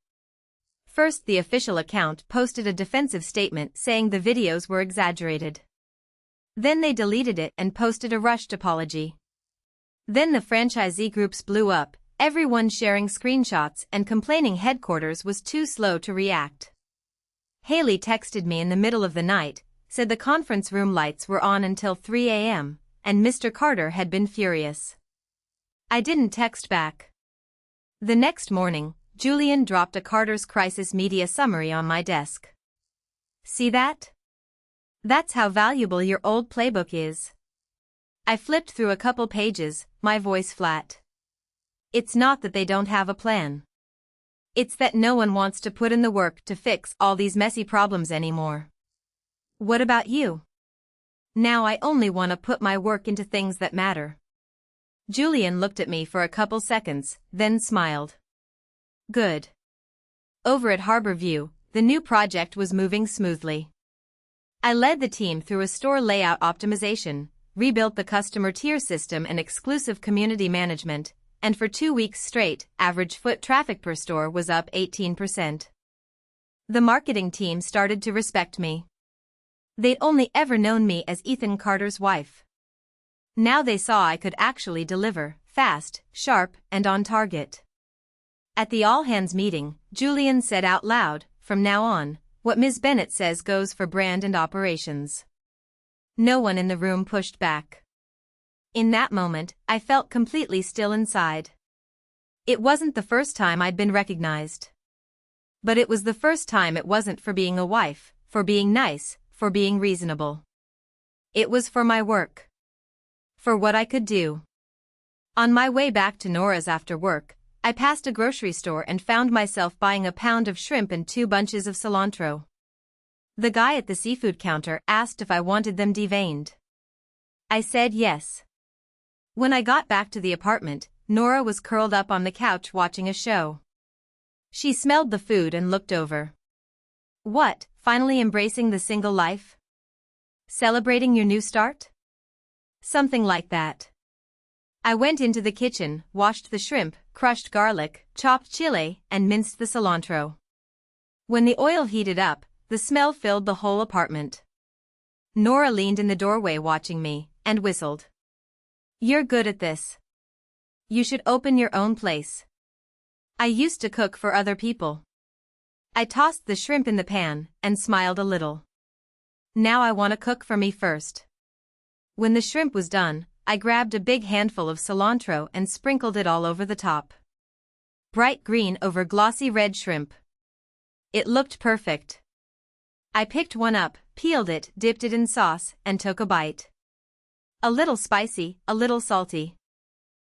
First, the official account posted a defensive statement saying the videos were exaggerated. Then they deleted it and posted a rushed apology. Then the franchisee groups blew up, everyone sharing screenshots and complaining headquarters was too slow to react. Haley texted me in the middle of the night, said the conference room lights were on until 3 a.m., and Mr. Carter had been furious. I didn't text back. The next morning, Julian dropped a Carter's crisis media summary on my desk. See that? That's how valuable your old playbook is. I flipped through a couple pages, my voice flat. It's not that they don't have a plan. It's that no one wants to put in the work to fix all these messy problems anymore. What about you? Now I only want to put my work into things that matter. Julian looked at me for a couple seconds, then smiled. Good. Over at Harborview, the new project was moving smoothly. I led the team through a store layout optimization, rebuilt the customer tier system and exclusive community management, and for 2 weeks straight, average foot traffic per store was up 18%. The marketing team started to respect me. They'd only ever known me as Ethan Carter's wife. Now they saw I could actually deliver, fast, sharp, and on target. At the all-hands meeting, Julian said out loud, "From now on, what Ms. Bennett says goes for brand and operations." No one in the room pushed back. In that moment, I felt completely still inside. It wasn't the first time I'd been recognized. But it was the first time it wasn't for being a wife, for being nice, for being reasonable. It was for my work. For what I could do. On my way back to Nora's after work, I passed a grocery store and found myself buying a pound of shrimp and 2 bunches of cilantro. The guy at the seafood counter asked if I wanted them deveined. I said yes. When I got back to the apartment, Nora was curled up on the couch watching a show. She smelled the food and looked over. What, finally embracing the single life? Celebrating your new start? Something like that. I went into the kitchen, washed the shrimp, crushed garlic, chopped chili, and minced the cilantro. When the oil heated up, the smell filled the whole apartment. Nora leaned in the doorway watching me, and whistled. You're good at this. You should open your own place. I used to cook for other people. I tossed the shrimp in the pan, and smiled a little. Now I want to cook for me first. When the shrimp was done, I grabbed a big handful of cilantro and sprinkled it all over the top. Bright green over glossy red shrimp. It looked perfect. I picked one up, peeled it, dipped it in sauce, and took a bite. A little spicy, a little salty.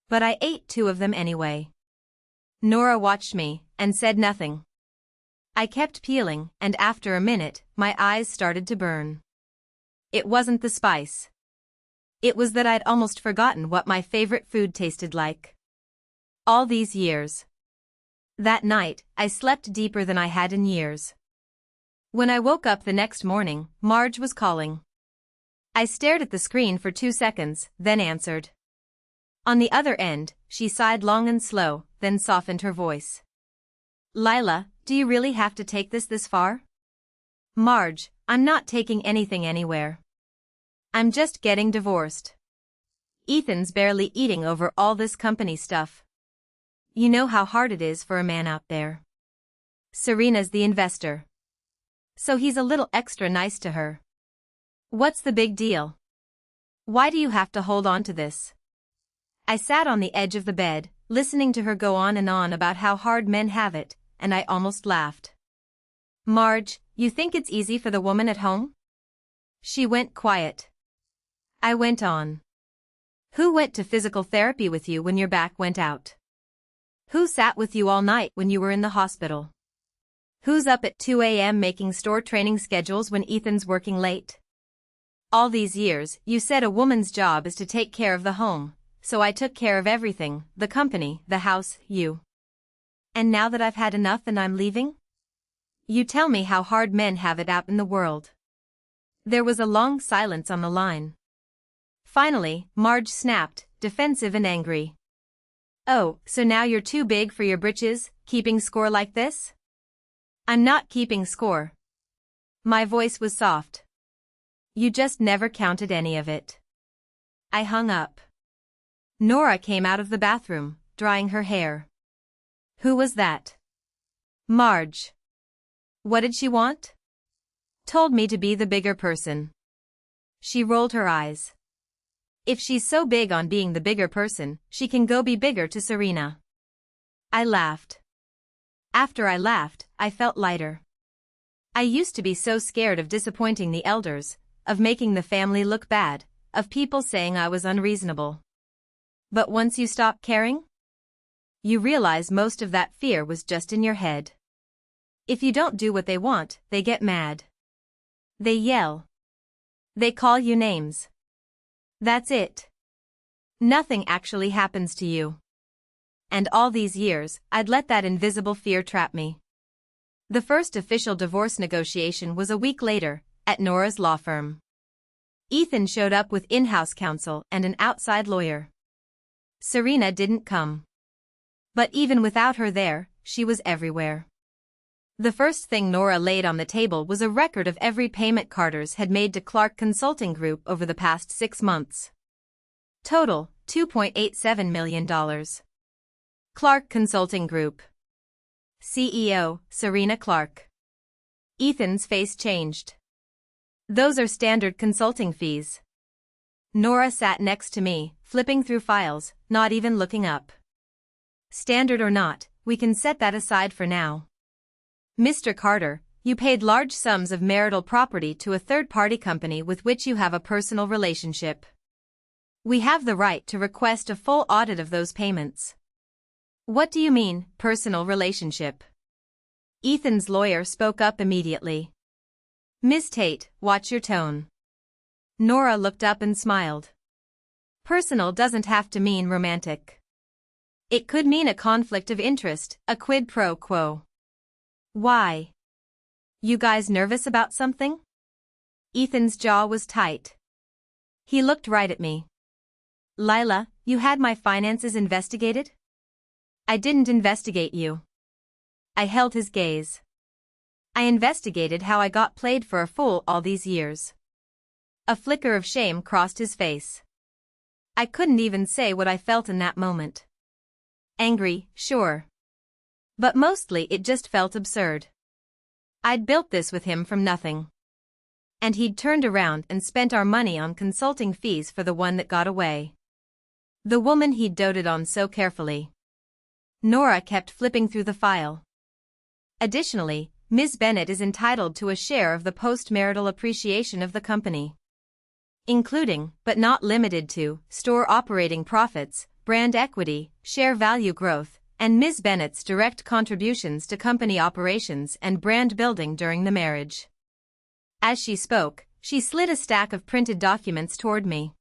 But I ate 2 of them anyway. Nora watched me, and said nothing. I kept peeling, and after a minute, my eyes started to burn. It wasn't the spice. It was that I'd almost forgotten what my favorite food tasted like. All these years. That night, I slept deeper than I had in years. When I woke up the next morning, Marge was calling. I stared at the screen for 2 seconds, then answered. On the other end, she sighed long and slow, then softened her voice. Lila, do you really have to take this far? Marge, I'm not taking anything anywhere. I'm just getting divorced. Ethan's barely eating over all this company stuff. You know how hard it is for a man out there. Serena's the investor. So he's a little extra nice to her. What's the big deal? Why do you have to hold on to this? I sat on the edge of the bed, listening to her go on and on about how hard men have it, and I almost laughed. Marge, you think it's easy for the woman at home? She went quiet. I went on. Who went to physical therapy with you when your back went out? Who sat with you all night when you were in the hospital? Who's up at 2 a.m. making store training schedules when Ethan's working late? All these years, you said a woman's job is to take care of the home, so I took care of everything, the company, the house, you. And now that I've had enough and I'm leaving? You tell me how hard men have it out in the world. There was a long silence on the line. Finally, Marge snapped, defensive and angry. Oh, so now you're too big for your britches, keeping score like this? I'm not keeping score. My voice was soft. You just never counted any of it. I hung up. Nora came out of the bathroom, drying her hair. Who was that? Marge. What did she want? Told me to be the bigger person. She rolled her eyes. If she's so big on being the bigger person, she can go be bigger to Serena. I laughed. After I laughed, I felt lighter. I used to be so scared of disappointing the elders, of making the family look bad, of people saying I was unreasonable. But once you stop caring, you realize most of that fear was just in your head. If you don't do what they want, they get mad. They yell. They call you names. That's it. Nothing actually happens to you. And all these years, I'd let that invisible fear trap me. The first official divorce negotiation was a week later, at Nora's law firm. Ethan showed up with in-house counsel and an outside lawyer. Serena didn't come. But even without her there, she was everywhere. The first thing Nora laid on the table was a record of every payment Carter's had made to Clark Consulting Group over the past 6 months. Total, $2.87 million. Clark Consulting Group. CEO, Serena Clark. Ethan's face changed. Those are standard consulting fees. Nora sat next to me, flipping through files, not even looking up. Standard or not, we can set that aside for now. Mr. Carter, you paid large sums of marital property to a third-party company with which you have a personal relationship. We have the right to request a full audit of those payments. What do you mean, personal relationship? Ethan's lawyer spoke up immediately. Ms. Tate, watch your tone. Nora looked up and smiled. Personal doesn't have to mean romantic. It could mean a conflict of interest, a quid pro quo. Why? You guys nervous about something? Ethan's jaw was tight. He looked right at me. Lila, you had my finances investigated? I didn't investigate you. I held his gaze. I investigated how I got played for a fool all these years. A flicker of shame crossed his face. I couldn't even say what I felt in that moment. Angry, sure. But mostly it just felt absurd. I'd built this with him from nothing. And he'd turned around and spent our money on consulting fees for the one that got away. The woman he'd doted on so carefully. Nora kept flipping through the file. Additionally, Ms. Bennett is entitled to a share of the post-marital appreciation of the company. Including, but not limited to, store operating profits, brand equity, share value growth, and Ms. Bennett's direct contributions to company operations and brand building during the marriage. As she spoke, she slid a stack of printed documents toward me.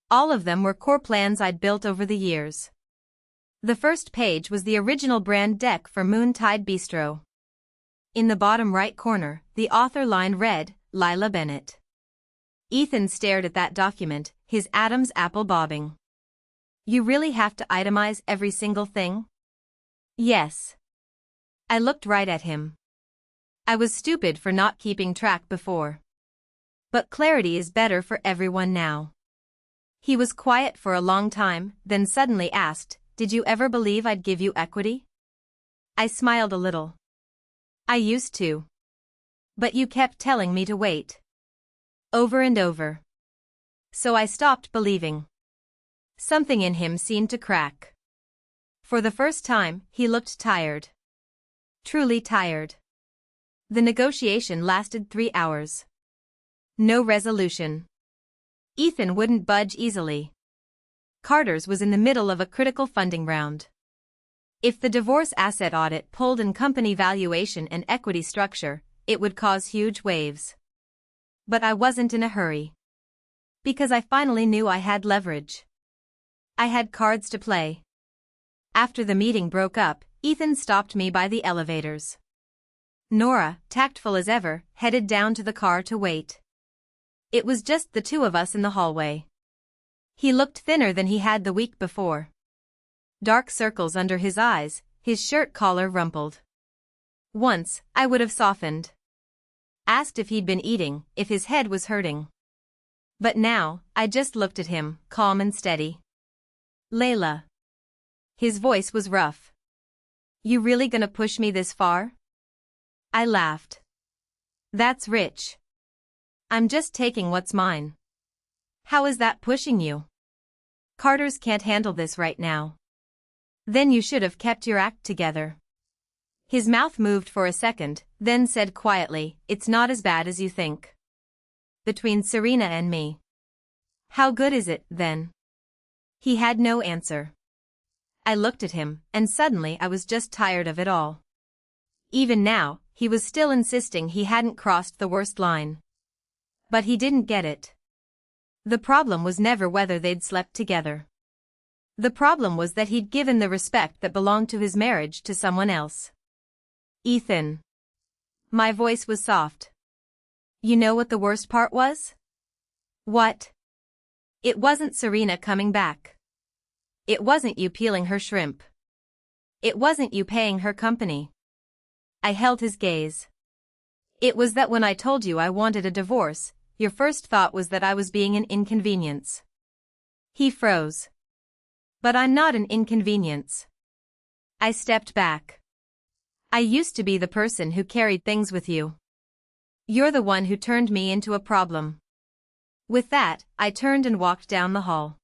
All of them were core plans I'd built over the years. The first page was the original brand deck for Moontide Bistro. In the bottom right corner, the author line read, Lila Bennett. Ethan stared at that document, his Adam's apple bobbing. You really have to itemize every single thing? Yes. I looked right at him. I was stupid for not keeping track before. But clarity is better for everyone now. He was quiet for a long time, then suddenly asked, Did you ever believe I'd give you equity? I smiled a little. I used to. But you kept telling me to wait. Over and over. So I stopped believing. Something in him seemed to crack. For the first time, he looked tired. Truly tired. The negotiation lasted 3 hours. No resolution. Ethan wouldn't budge easily. Carter's was in the middle of a critical funding round. If the divorce asset audit pulled in company valuation and equity structure, it would cause huge waves. But I wasn't in a hurry. Because I finally knew I had leverage. I had cards to play. After the meeting broke up, Ethan stopped me by the elevators. Nora, tactful as ever, headed down to the car to wait. It was just the two of us in the hallway. He looked thinner than he had the week before. Dark circles under his eyes, his shirt collar rumpled. Once, I would have softened. Asked if he'd been eating, if his head was hurting. But now, I just looked at him, calm and steady. Layla. His voice was rough. You really gonna push me this far? I laughed. That's rich. I'm just taking what's mine. How is that pushing you? Carter's can't handle this right now. Then you should have kept your act together. His mouth moved for a second, then said quietly, it's not as bad as you think. Between Serena and me. How good is it, then? He had no answer. I looked at him, and suddenly I was just tired of it all. Even now, he was still insisting he hadn't crossed the worst line. But he didn't get it. The problem was never whether they'd slept together. The problem was that he'd given the respect that belonged to his marriage to someone else. Ethan. My voice was soft. You know what the worst part was? What? It wasn't Serena coming back. It wasn't you peeling her shrimp. It wasn't you paying her company. I held his gaze. It was that when I told you I wanted a divorce, your first thought was that I was being an inconvenience. He froze. But I'm not an inconvenience. I stepped back. I used to be the person who carried things with you. You're the one who turned me into a problem. With that, I turned and walked down the hall.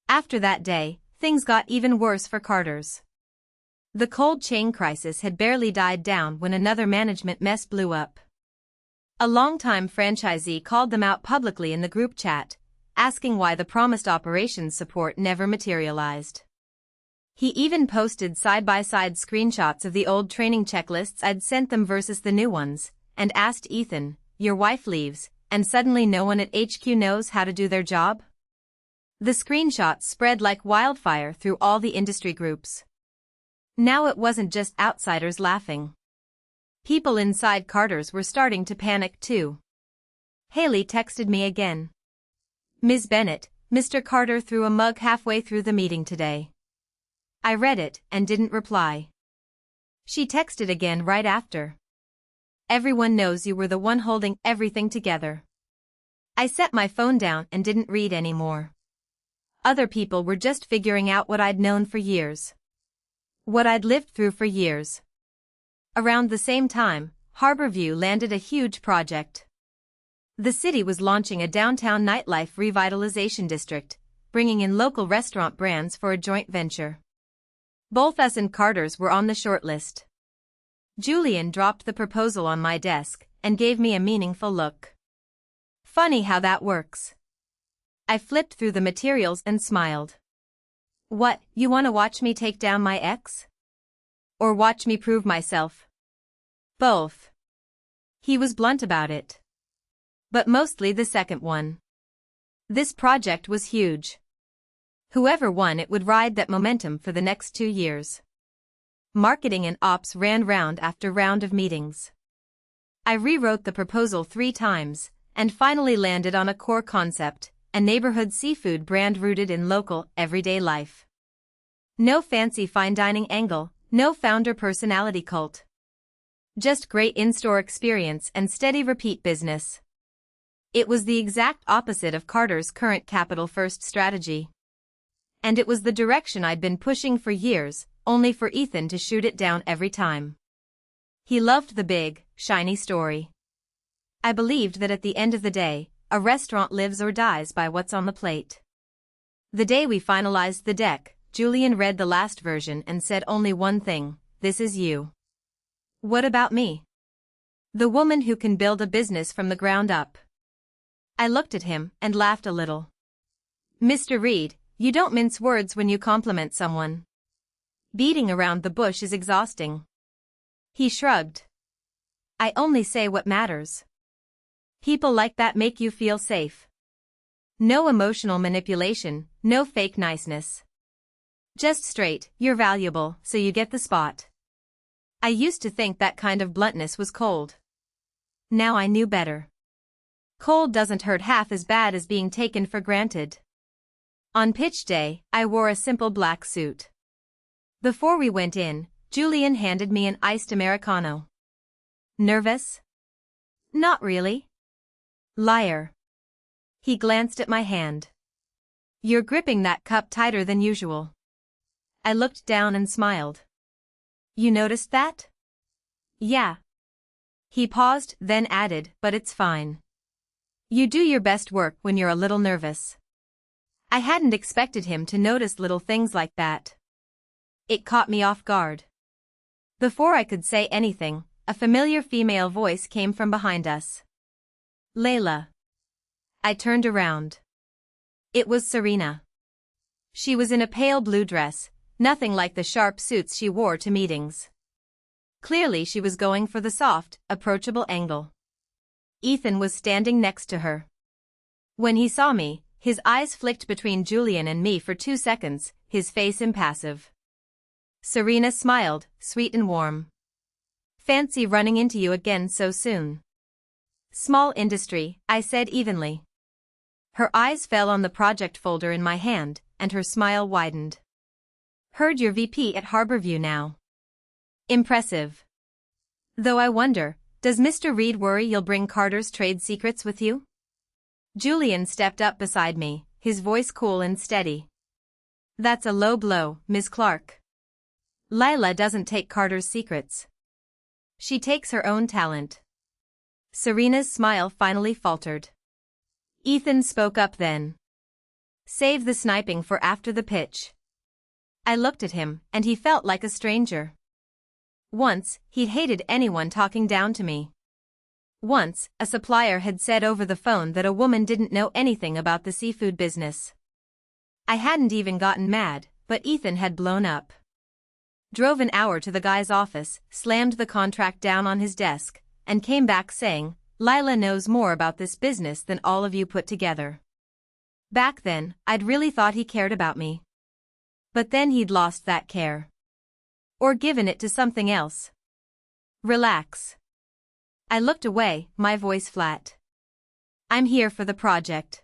After that day, things got even worse for Carter's. The cold chain crisis had barely died down when another management mess blew up. A longtime franchisee called them out publicly in the group chat, asking why the promised operations support never materialized. He even posted side-by-side screenshots of the old training checklists I'd sent them versus the new ones, and asked Ethan, your wife leaves, and suddenly no one at HQ knows how to do their job? The screenshots spread like wildfire through all the industry groups. Now it wasn't just outsiders laughing. People inside Carter's were starting to panic too. Haley texted me again. Ms. Bennett, Mr. Carter threw a mug halfway through the meeting today. I read it and didn't reply. She texted again right after. Everyone knows you were the one holding everything together. I set my phone down and didn't read anymore. Other people were just figuring out what I'd known for years. What I'd lived through for years. Around the same time, Harborview landed a huge project. The city was launching a downtown nightlife revitalization district, bringing in local restaurant brands for a joint venture. Both us and Carter's were on the shortlist. Julian dropped the proposal on my desk and gave me a meaningful look. Funny how that works. I flipped through the materials and smiled. What, you want to watch me take down my ex? Or watch me prove myself? Both. He was blunt about it. But mostly the second one. This project was huge. Whoever won it would ride that momentum for the next 2 years. Marketing and ops ran round after round of meetings. I rewrote the proposal 3 times, and finally landed on a core concept, a neighborhood seafood brand rooted in local, everyday life. No fancy fine dining angle, no founder personality cult. Just great in-store experience and steady repeat business. It was the exact opposite of Carter's current capital-first strategy. And it was the direction I'd been pushing for years, only for Ethan to shoot it down every time. He loved the big, shiny story. I believed that at the end of the day, a restaurant lives or dies by what's on the plate. The day we finalized the deck, Julian read the last version and said only one thing, this is you. What about me? The woman who can build a business from the ground up. I looked at him and laughed a little. Mr. Reed, you don't mince words when you compliment someone. Beating around the bush is exhausting. He shrugged. I only say what matters. People like that make you feel safe. No emotional manipulation, no fake niceness. Just straight, you're valuable, so you get the spot. I used to think that kind of bluntness was cold. Now I knew better. Cold doesn't hurt half as bad as being taken for granted. On pitch day, I wore a simple black suit. Before we went in, Julian handed me an iced Americano. Nervous? Not really. Liar. He glanced at my hand. You're gripping that cup tighter than usual. I looked down and smiled. You noticed that? Yeah. He paused, then added, but it's fine. You do your best work when you're a little nervous. I hadn't expected him to notice little things like that. It caught me off guard. Before I could say anything, a familiar female voice came from behind us. Layla. I turned around. It was Serena. She was in a pale blue dress, nothing like the sharp suits she wore to meetings. Clearly she was going for the soft, approachable angle. Ethan was standing next to her. When he saw me, his eyes flicked between Julian and me for 2 seconds, his face impassive. Serena smiled, sweet and warm. Fancy running into you again so soon. Small industry, I said evenly. Her eyes fell on the project folder in my hand, and her smile widened. Heard you're VP at Harborview now. Impressive. Though I wonder, does Mr. Reed worry you'll bring Carter's trade secrets with you? Julian stepped up beside me, his voice cool and steady. That's a low blow, Ms. Clark. Lila doesn't take Carter's secrets. She takes her own talent. Serena's smile finally faltered. Ethan spoke up then. Save the sniping for after the pitch. I looked at him, and he felt like a stranger. Once, he'd hated anyone talking down to me. Once, a supplier had said over the phone that a woman didn't know anything about the seafood business. I hadn't even gotten mad, but Ethan had blown up. Drove an hour to the guy's office, slammed the contract down on his desk, and came back saying, Lila knows more about this business than all of you put together. Back then, I'd really thought he cared about me. But then he'd lost that care. Or given it to something else. Relax. I looked away, my voice flat. I'm here for the project.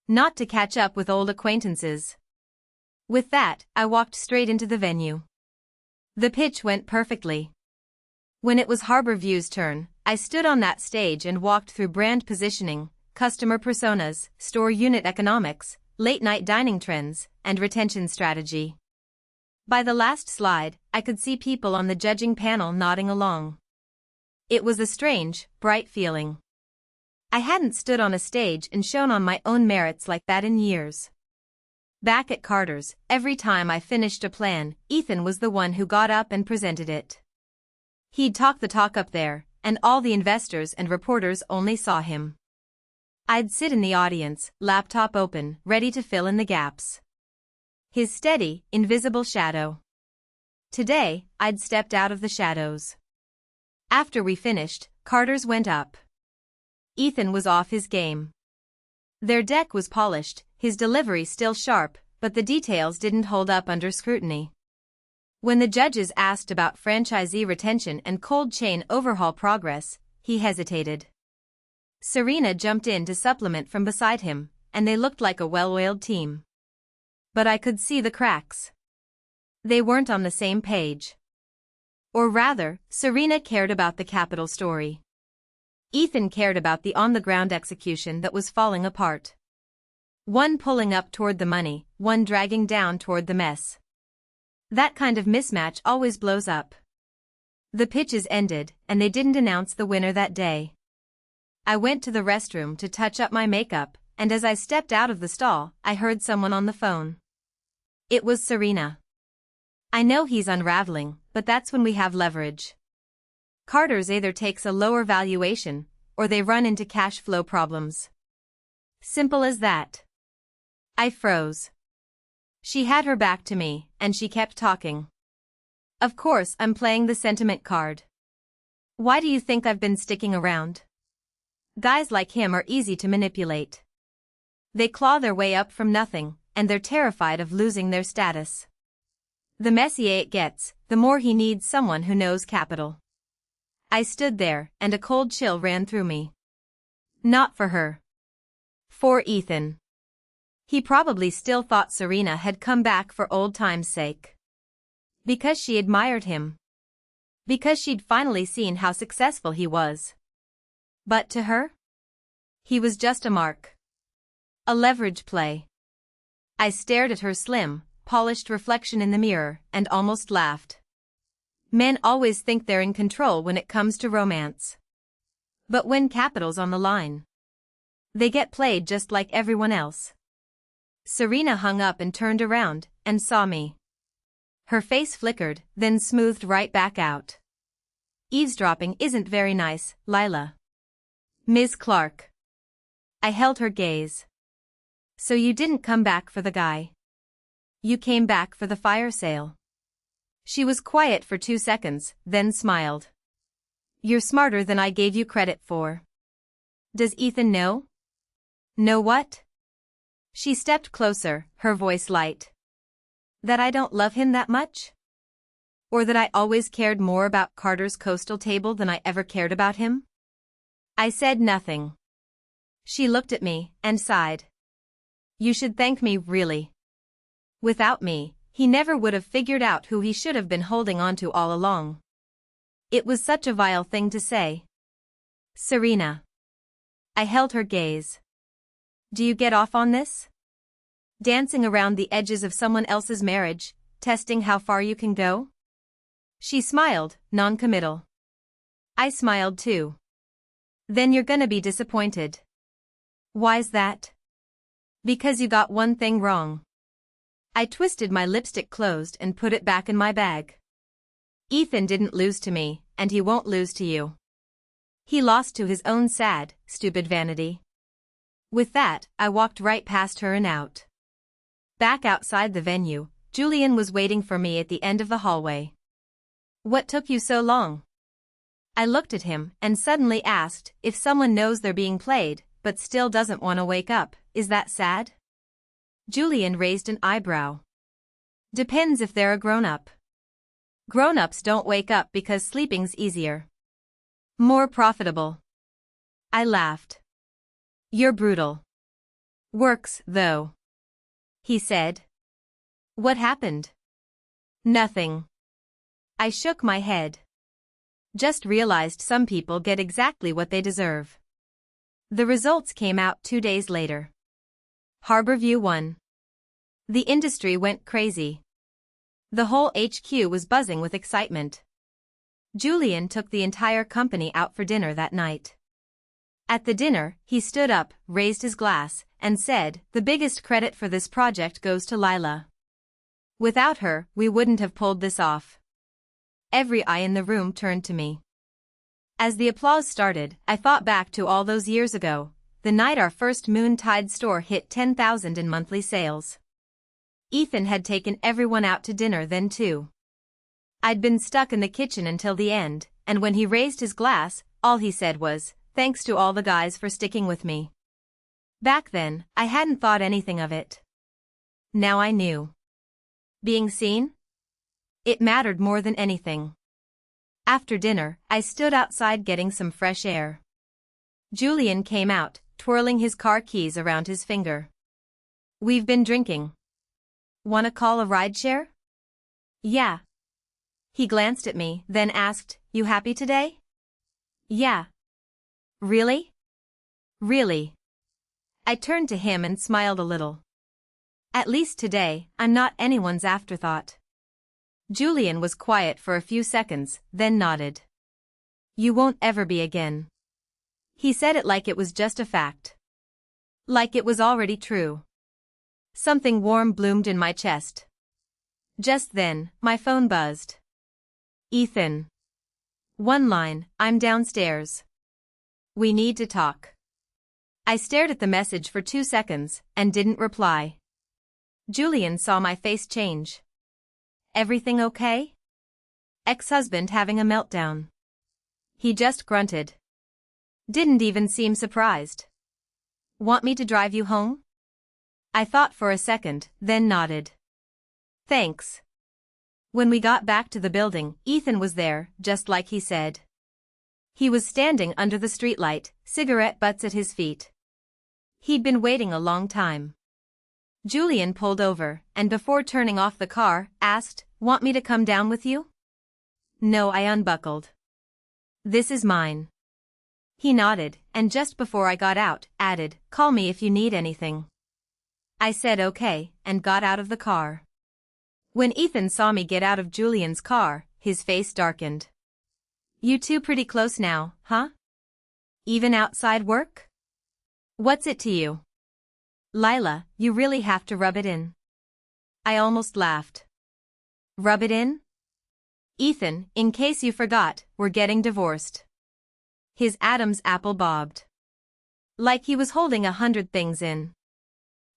Not to catch up with old acquaintances. With that, I walked straight into the venue. The pitch went perfectly. When it was Harborview's turn, I stood on that stage and walked through brand positioning, customer personas, store unit economics, late-night dining trends, and retention strategy. By the last slide, I could see people on the judging panel nodding along. It was a strange, bright feeling. I hadn't stood on a stage and shown on my own merits like that in years. Back at Carter's, every time I finished a plan, Ethan was the one who got up and presented it. He'd talk the talk up there, and all the investors and reporters only saw him. I'd sit in the audience, laptop open, ready to fill in the gaps. His steady, invisible shadow. Today, I'd stepped out of the shadows. After we finished, Carter's went up. Ethan was off his game. Their deck was polished, his delivery still sharp, but the details didn't hold up under scrutiny. When the judges asked about franchisee retention and cold chain overhaul progress, he hesitated. Serena jumped in to supplement from beside him, and they looked like a well-oiled team. But I could see the cracks. They weren't on the same page. Or rather, Serena cared about the capital story. Ethan cared about the on-the-ground execution that was falling apart. One pulling up toward the money, one dragging down toward the mess. That kind of mismatch always blows up. The pitches ended, and they didn't announce the winner that day. I went to the restroom to touch up my makeup, and as I stepped out of the stall, I heard someone on the phone. It was Serena. I know he's unraveling, but that's when we have leverage. Carter's either takes a lower valuation, or they run into cash flow problems. Simple as that. I froze. She had her back to me, and she kept talking. Of course I'm playing the sentiment card. Why do you think I've been sticking around? Guys like him are easy to manipulate. They claw their way up from nothing, and they're terrified of losing their status. The messier it gets, the more he needs someone who knows capital. I stood there, and a cold chill ran through me. Not for her. For Ethan. He probably still thought Serena had come back for old times' sake. Because she admired him. Because she'd finally seen how successful he was. But to her? He was just a mark. A leverage play. I stared at her slim, polished reflection in the mirror, and almost laughed. Men always think they're in control when it comes to romance. But when capital's on the line, they get played just like everyone else. Serena hung up and turned around, and saw me. Her face flickered, then smoothed right back out. Eavesdropping isn't very nice, Lila. Ms. Clark. I held her gaze. So you didn't come back for the guy. You came back for the fire sale. She was quiet for 2 seconds, then smiled. You're smarter than I gave you credit for. Does Ethan know? Know what? She stepped closer, her voice light. That I don't love him that much? Or that I always cared more about Carter's coastal table than I ever cared about him? I said nothing. She looked at me, and sighed. You should thank me, really. Without me, he never would have figured out who he should have been holding on to all along. It was such a vile thing to say. Serena. I held her gaze. Do you get off on this? Dancing around the edges of someone else's marriage, testing how far you can go? She smiled, non-committal. I smiled too. Then you're gonna be disappointed. Why's that? Because you got one thing wrong. I twisted my lipstick closed and put it back in my bag. Ethan didn't lose to me, and he won't lose to you. He lost to his own sad, stupid vanity. With that, I walked right past her and out. Back outside the venue, Julian was waiting for me at the end of the hallway. What took you so long? I looked at him and suddenly asked, if someone knows they're being played, but still doesn't want to wake up, is that sad? Julian raised an eyebrow. Depends if they're a grown-up. Grown-ups don't wake up because sleeping's easier. More profitable. I laughed. You're brutal. Works, though. He said. What happened? Nothing. I shook my head. Just realized some people get exactly what they deserve. The results came out 2 days later. Harborview won. The industry went crazy. The whole HQ was buzzing with excitement. Julian took the entire company out for dinner that night. At the dinner, he stood up, raised his glass, and said, the biggest credit for this project goes to Lila. Without her, we wouldn't have pulled this off. Every eye in the room turned to me. As the applause started, I thought back to all those years ago, the night our first Moontide store hit 10,000 in monthly sales. Ethan had taken everyone out to dinner then too. I'd been stuck in the kitchen until the end, and when he raised his glass, all he said was, thanks to all the guys for sticking with me. Back then, I hadn't thought anything of it. Now I knew. Being seen? It mattered more than anything. After dinner, I stood outside getting some fresh air. Julian came out, twirling his car keys around his finger. We've been drinking. Wanna call a rideshare? Yeah. He glanced at me, then asked, you happy today? Yeah. Really? Really. I turned to him and smiled a little. At least today, I'm not anyone's afterthought. Julian was quiet for a few seconds, then nodded. You won't ever be again. He said it like it was just a fact. Like it was already true. Something warm bloomed in my chest. Just then, my phone buzzed. Ethan. One line, I'm downstairs. We need to talk. I stared at the message for 2 seconds, and didn't reply. Julian saw my face change. Everything okay? Ex-husband having a meltdown. He just grunted. Didn't even seem surprised. Want me to drive you home? I thought for a second, then nodded. Thanks. When we got back to the building, Ethan was there, just like he said. He was standing under the streetlight, cigarette butts at his feet. He'd been waiting a long time. Julian pulled over, and before turning off the car, asked, "Want me to come down with you?" No, I unbuckled. "This is mine." He nodded, and just before I got out, added, "Call me if you need anything." I said okay, and got out of the car. When Ethan saw me get out of Julian's car, his face darkened. "You two pretty close now, huh? Even outside work? What's it to you?" "Lila, you really have to rub it in." I almost laughed. "Rub it in?" "Ethan, in case you forgot, we're getting divorced." His Adam's apple bobbed. Like he was holding 100 things in.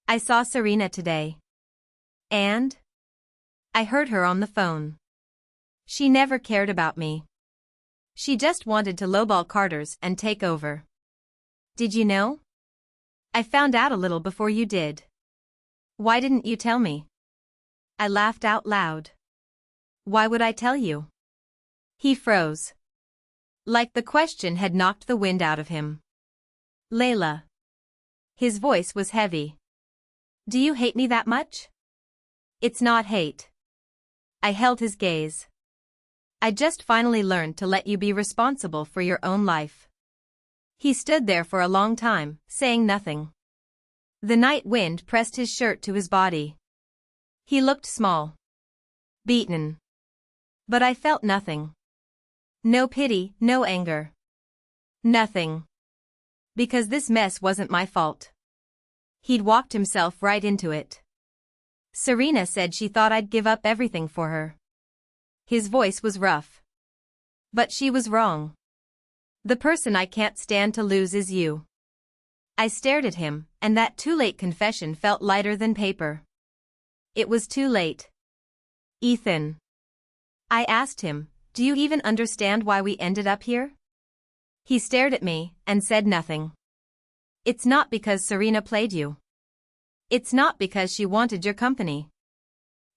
"I saw Serena today." "And?" "I heard her on the phone. She never cared about me. She just wanted to lowball Carter's and take over." "Did you know?" "I found out a little before you did." "Why didn't you tell me?" I laughed out loud. "Why would I tell you?" He froze. Like the question had knocked the wind out of him. "Layla." His voice was heavy. "Do you hate me that much?" "It's not hate." I held his gaze. "I just finally learned to let you be responsible for your own life." He stood there for a long time, saying nothing. The night wind pressed his shirt to his body. He looked small. Beaten. But I felt nothing. No pity, no anger. Nothing. Because this mess wasn't my fault. He'd walked himself right into it. "Serena said she thought I'd give up everything for her." His voice was rough. "But she was wrong. The person I can't stand to lose is you." I stared at him, and that too late confession felt lighter than paper. It was too late. "Ethan." I asked him, "Do you even understand why we ended up here?" He stared at me, and said nothing. "It's not because Serena played you. It's not because she wanted your company.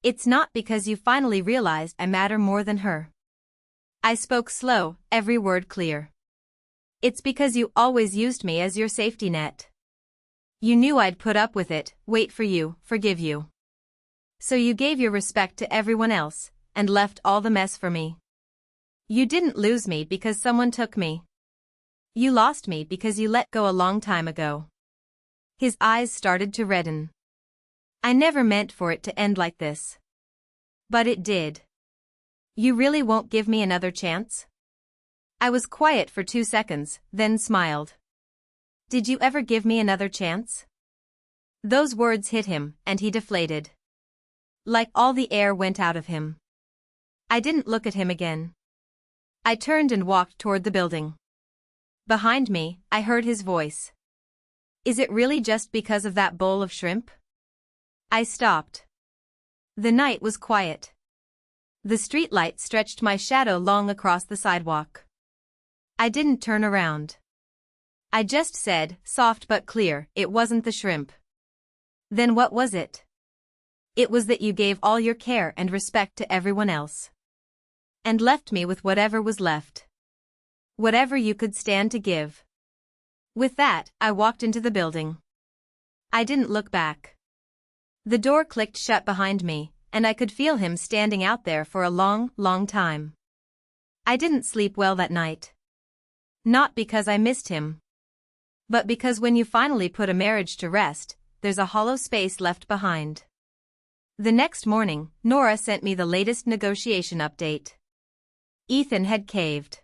It's not because you finally realized I matter more than her." I spoke slow, every word clear. "It's because you always used me as your safety net. You knew I'd put up with it, wait for you, forgive you. So you gave your respect to everyone else, and left all the mess for me. You didn't lose me because someone took me. You lost me because you let go a long time ago." His eyes started to redden. "I never meant for it to end like this. But it did. You really won't give me another chance?" I was quiet for 2 seconds, then smiled. "Did you ever give me another chance?" Those words hit him, and he deflated. Like all the air went out of him. I didn't look at him again. I turned and walked toward the building. Behind me, I heard his voice. "Is it really just because of that bowl of shrimp?" I stopped. The night was quiet. The streetlight stretched my shadow long across the sidewalk. I didn't turn around. I just said, soft but clear, "It wasn't the shrimp." "Then what was it?" "It was that you gave all your care and respect to everyone else. And left me with whatever was left. Whatever you could stand to give." With that, I walked into the building. I didn't look back. The door clicked shut behind me, and I could feel him standing out there for a long, long time. I didn't sleep well that night. Not because I missed him. But because when you finally put a marriage to rest, there's a hollow space left behind. The next morning, Nora sent me the latest negotiation update. Ethan had caved.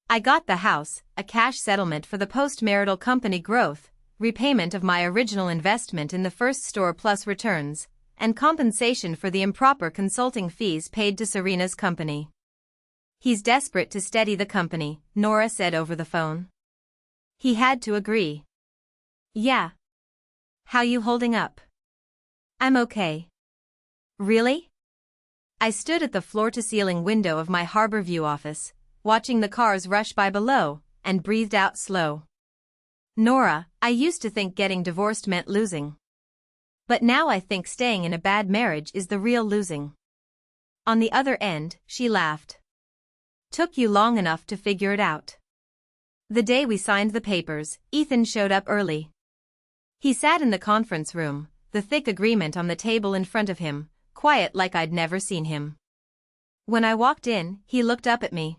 I got the house, a cash settlement for the post-marital company growth, repayment of my original investment in the first store plus returns, and compensation for the improper consulting fees paid to Serena's company. "He's desperate to steady the company," Nora said over the phone. He had to agree. "Yeah. How you holding up?" "I'm okay." "Really?" I stood at the floor-to-ceiling window of my Harbor View office, watching the cars rush by below, and breathed out slow. "Nora, I used to think getting divorced meant losing. But now I think staying in a bad marriage is the real losing. On the other end, she laughed. Took you long enough to figure it out. The day we signed the papers, Ethan showed up early. He sat in the conference room, the thick agreement on the table in front of him, quiet like I'd never seen him. When I walked in, he looked up at me.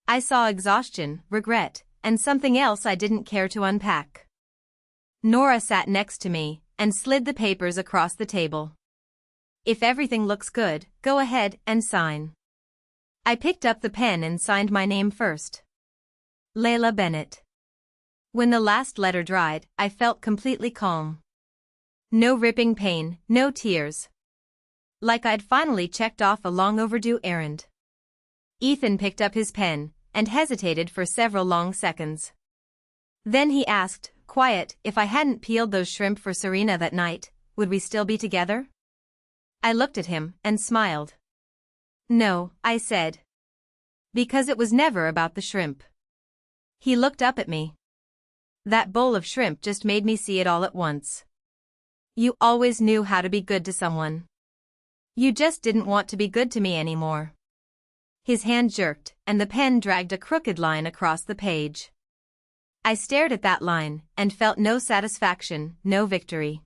I saw exhaustion, regret, and something else I didn't care to unpack. Nora sat next to me and slid the papers across the table. If everything looks good, go ahead and sign. I picked up the pen and signed my name first. Layla Bennett. When the last letter dried, I felt completely calm. No ripping pain, no tears. Like I'd finally checked off a long overdue errand. Ethan picked up his pen and hesitated for several long seconds. Then he asked, quiet, if I hadn't peeled those shrimp for Serena that night, would we still be together? I looked at him and smiled. No, I said. Because it was never about the shrimp. He looked up at me. That bowl of shrimp just made me see it all at once. You always knew how to be good to someone. You just didn't want to be good to me anymore. His hand jerked, and the pen dragged a crooked line across the page. I stared at that line, and felt no satisfaction, no victory.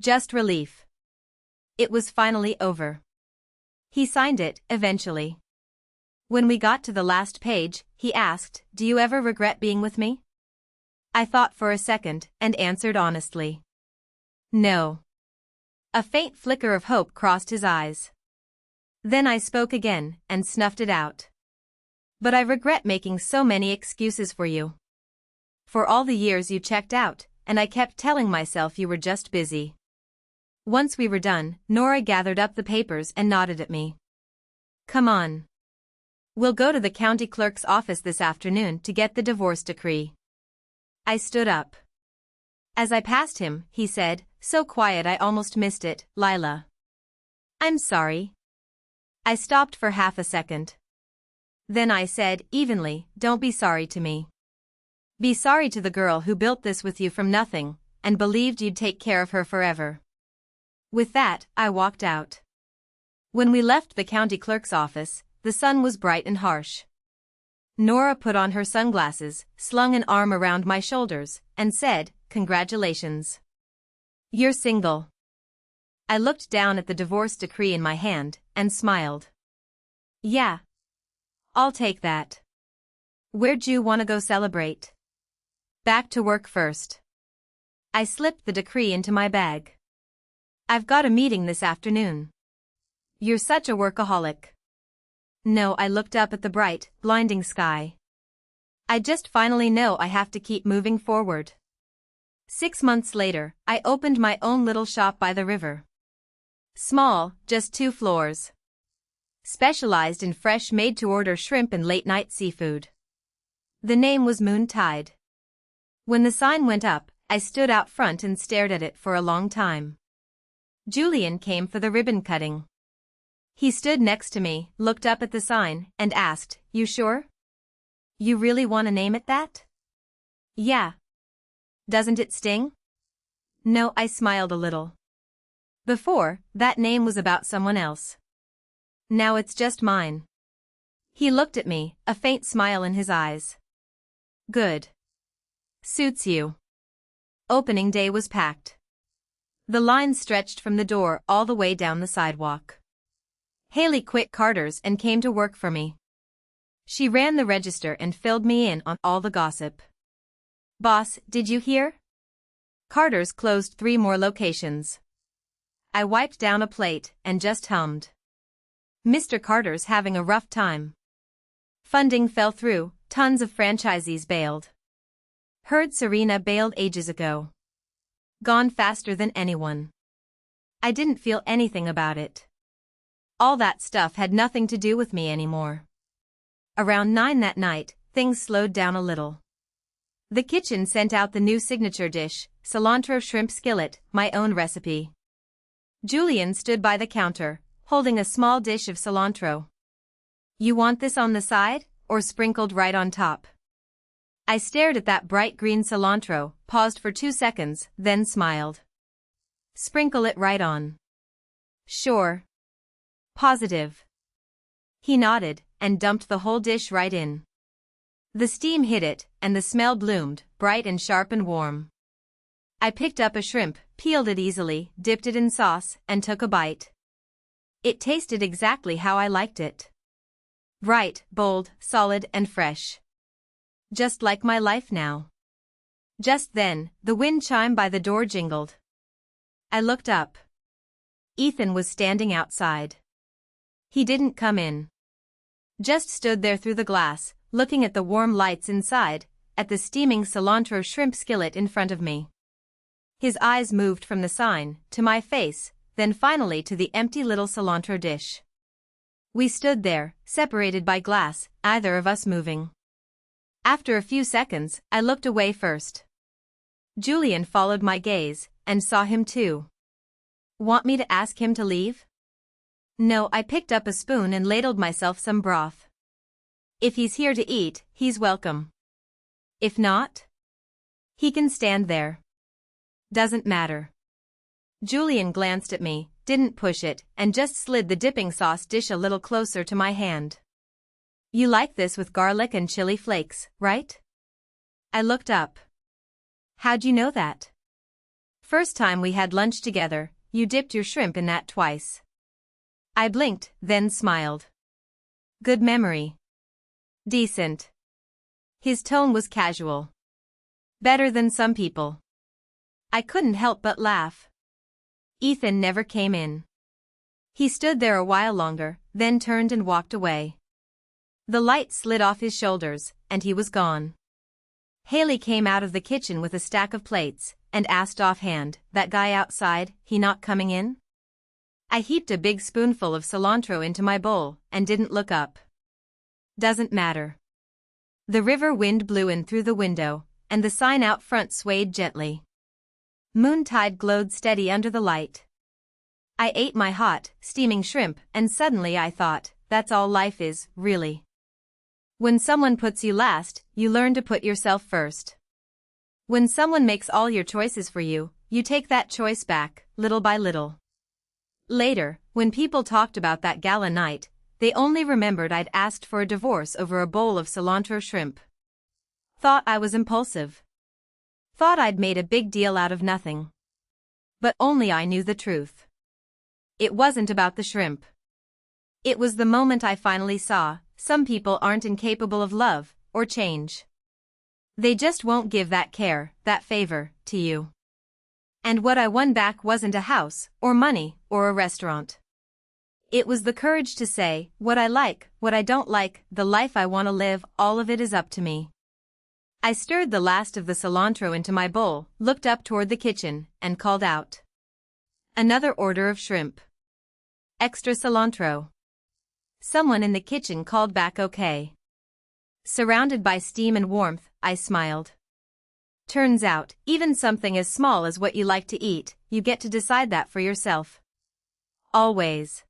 Just relief. It was finally over. He signed it, eventually. When we got to the last page, he asked, do you ever regret being with me? I thought for a second, and answered honestly. No. A faint flicker of hope crossed his eyes. Then I spoke again, and snuffed it out. But I regret making so many excuses for you. For all the years you checked out, and I kept telling myself you were just busy. Once we were done, Nora gathered up the papers and nodded at me. Come on. We'll go to the county clerk's office this afternoon to get the divorce decree. I stood up. As I passed him, he said, so quiet I almost missed it, Lila. I'm sorry. I stopped for half a second. Then I said, evenly, don't be sorry to me. Be sorry to the girl who built this with you from nothing, and believed you'd take care of her forever. With that, I walked out. When we left the county clerk's office, the sun was bright and harsh. Nora put on her sunglasses, slung an arm around my shoulders, and said, congratulations. You're single. I looked down at the divorce decree in my hand, and smiled. Yeah. I'll take that. Where'd you want to go celebrate? Back to work first. I slipped the decree into my bag. I've got a meeting this afternoon. You're such a workaholic. No, I looked up at the bright, blinding sky. I just finally know I have to keep moving forward. 6 months later, I opened my own little shop by the river. Small, just 2 floors. Specialized in fresh made-to-order shrimp and late-night seafood. The name was Moon Tide. When the sign went up, I stood out front and stared at it for a long time. Julian came for the ribbon cutting. He stood next to me, looked up at the sign, and asked, you sure? You really want to name it that? Yeah. Doesn't it sting? No, I smiled a little. Before, that name was about someone else. Now it's just mine. He looked at me, a faint smile in his eyes. Good. Suits you. Opening day was packed. The line stretched from the door all the way down the sidewalk. Haley quit Carter's and came to work for me. She ran the register and filled me in on all the gossip. Boss, did you hear? Carter's closed 3 more locations. I wiped down a plate and just hummed. Mr. Carter's having a rough time. Funding fell through, tons of franchisees bailed. Heard Serena bailed ages ago. Gone faster than anyone. I didn't feel anything about it. All that stuff had nothing to do with me anymore. Around 9 that night, things slowed down a little. The kitchen sent out the new signature dish, cilantro shrimp skillet, my own recipe. Julian stood by the counter, holding a small dish of cilantro. You want this on the side, or sprinkled right on top? I stared at that bright green cilantro, paused for 2 seconds, then smiled. Sprinkle it right on. Sure. Positive. He nodded and dumped the whole dish right in. The steam hit it, and the smell bloomed, bright and sharp and warm. I picked up a shrimp, peeled it easily, dipped it in sauce, and took a bite. It tasted exactly how I liked it. Bright, bold, solid, and fresh. Just like my life now. Just then, the wind chime by the door jingled. I looked up. Ethan was standing outside. He didn't come in. Just stood there through the glass, looking at the warm lights inside, at the steaming cilantro shrimp skillet in front of me. His eyes moved from the sign, to my face, then finally to the empty little cilantro dish. We stood there, separated by glass, neither of us moving. After a few seconds, I looked away first. Julian followed my gaze, and saw him too. Want me to ask him to leave? No, I picked up a spoon and ladled myself some broth. If he's here to eat, he's welcome. If not, he can stand there. Doesn't matter. Julian glanced at me, didn't push it, and just slid the dipping sauce dish a little closer to my hand. You like this with garlic and chili flakes, right? I looked up. How'd you know that? First time we had lunch together, you dipped your shrimp in that twice. I blinked, then smiled. Good memory. Decent. His tone was casual. Better than some people. I couldn't help but laugh. Ethan never came in. He stood there a while longer, then turned and walked away. The light slid off his shoulders, and he was gone. Haley came out of the kitchen with a stack of plates, and asked offhand, that guy outside, he not coming in? I heaped a big spoonful of cilantro into my bowl, and didn't look up. Doesn't matter. The river wind blew in through the window, and the sign out front swayed gently. Moontide glowed steady under the light. I ate my hot, steaming shrimp, and suddenly I thought, that's all life is, really. When someone puts you last, you learn to put yourself first. When someone makes all your choices for you, you take that choice back, little by little. Later, when people talked about that gala night, they only remembered I'd asked for a divorce over a bowl of cilantro shrimp. Thought I was impulsive. Thought I'd made a big deal out of nothing. But only I knew the truth. It wasn't about the shrimp. It was the moment I finally saw, some people aren't incapable of love, or change. They just won't give that care, that favor, to you. And what I won back wasn't a house, or money, or a restaurant. It was the courage to say, what I like, what I don't like, the life I want to live, all of it is up to me. I stirred the last of the cilantro into my bowl, looked up toward the kitchen, and called out. Another order of shrimp. Extra cilantro. Someone in the kitchen called back okay. Surrounded by steam and warmth, I smiled. Turns out, even something as small as what you like to eat, you get to decide that for yourself. Always.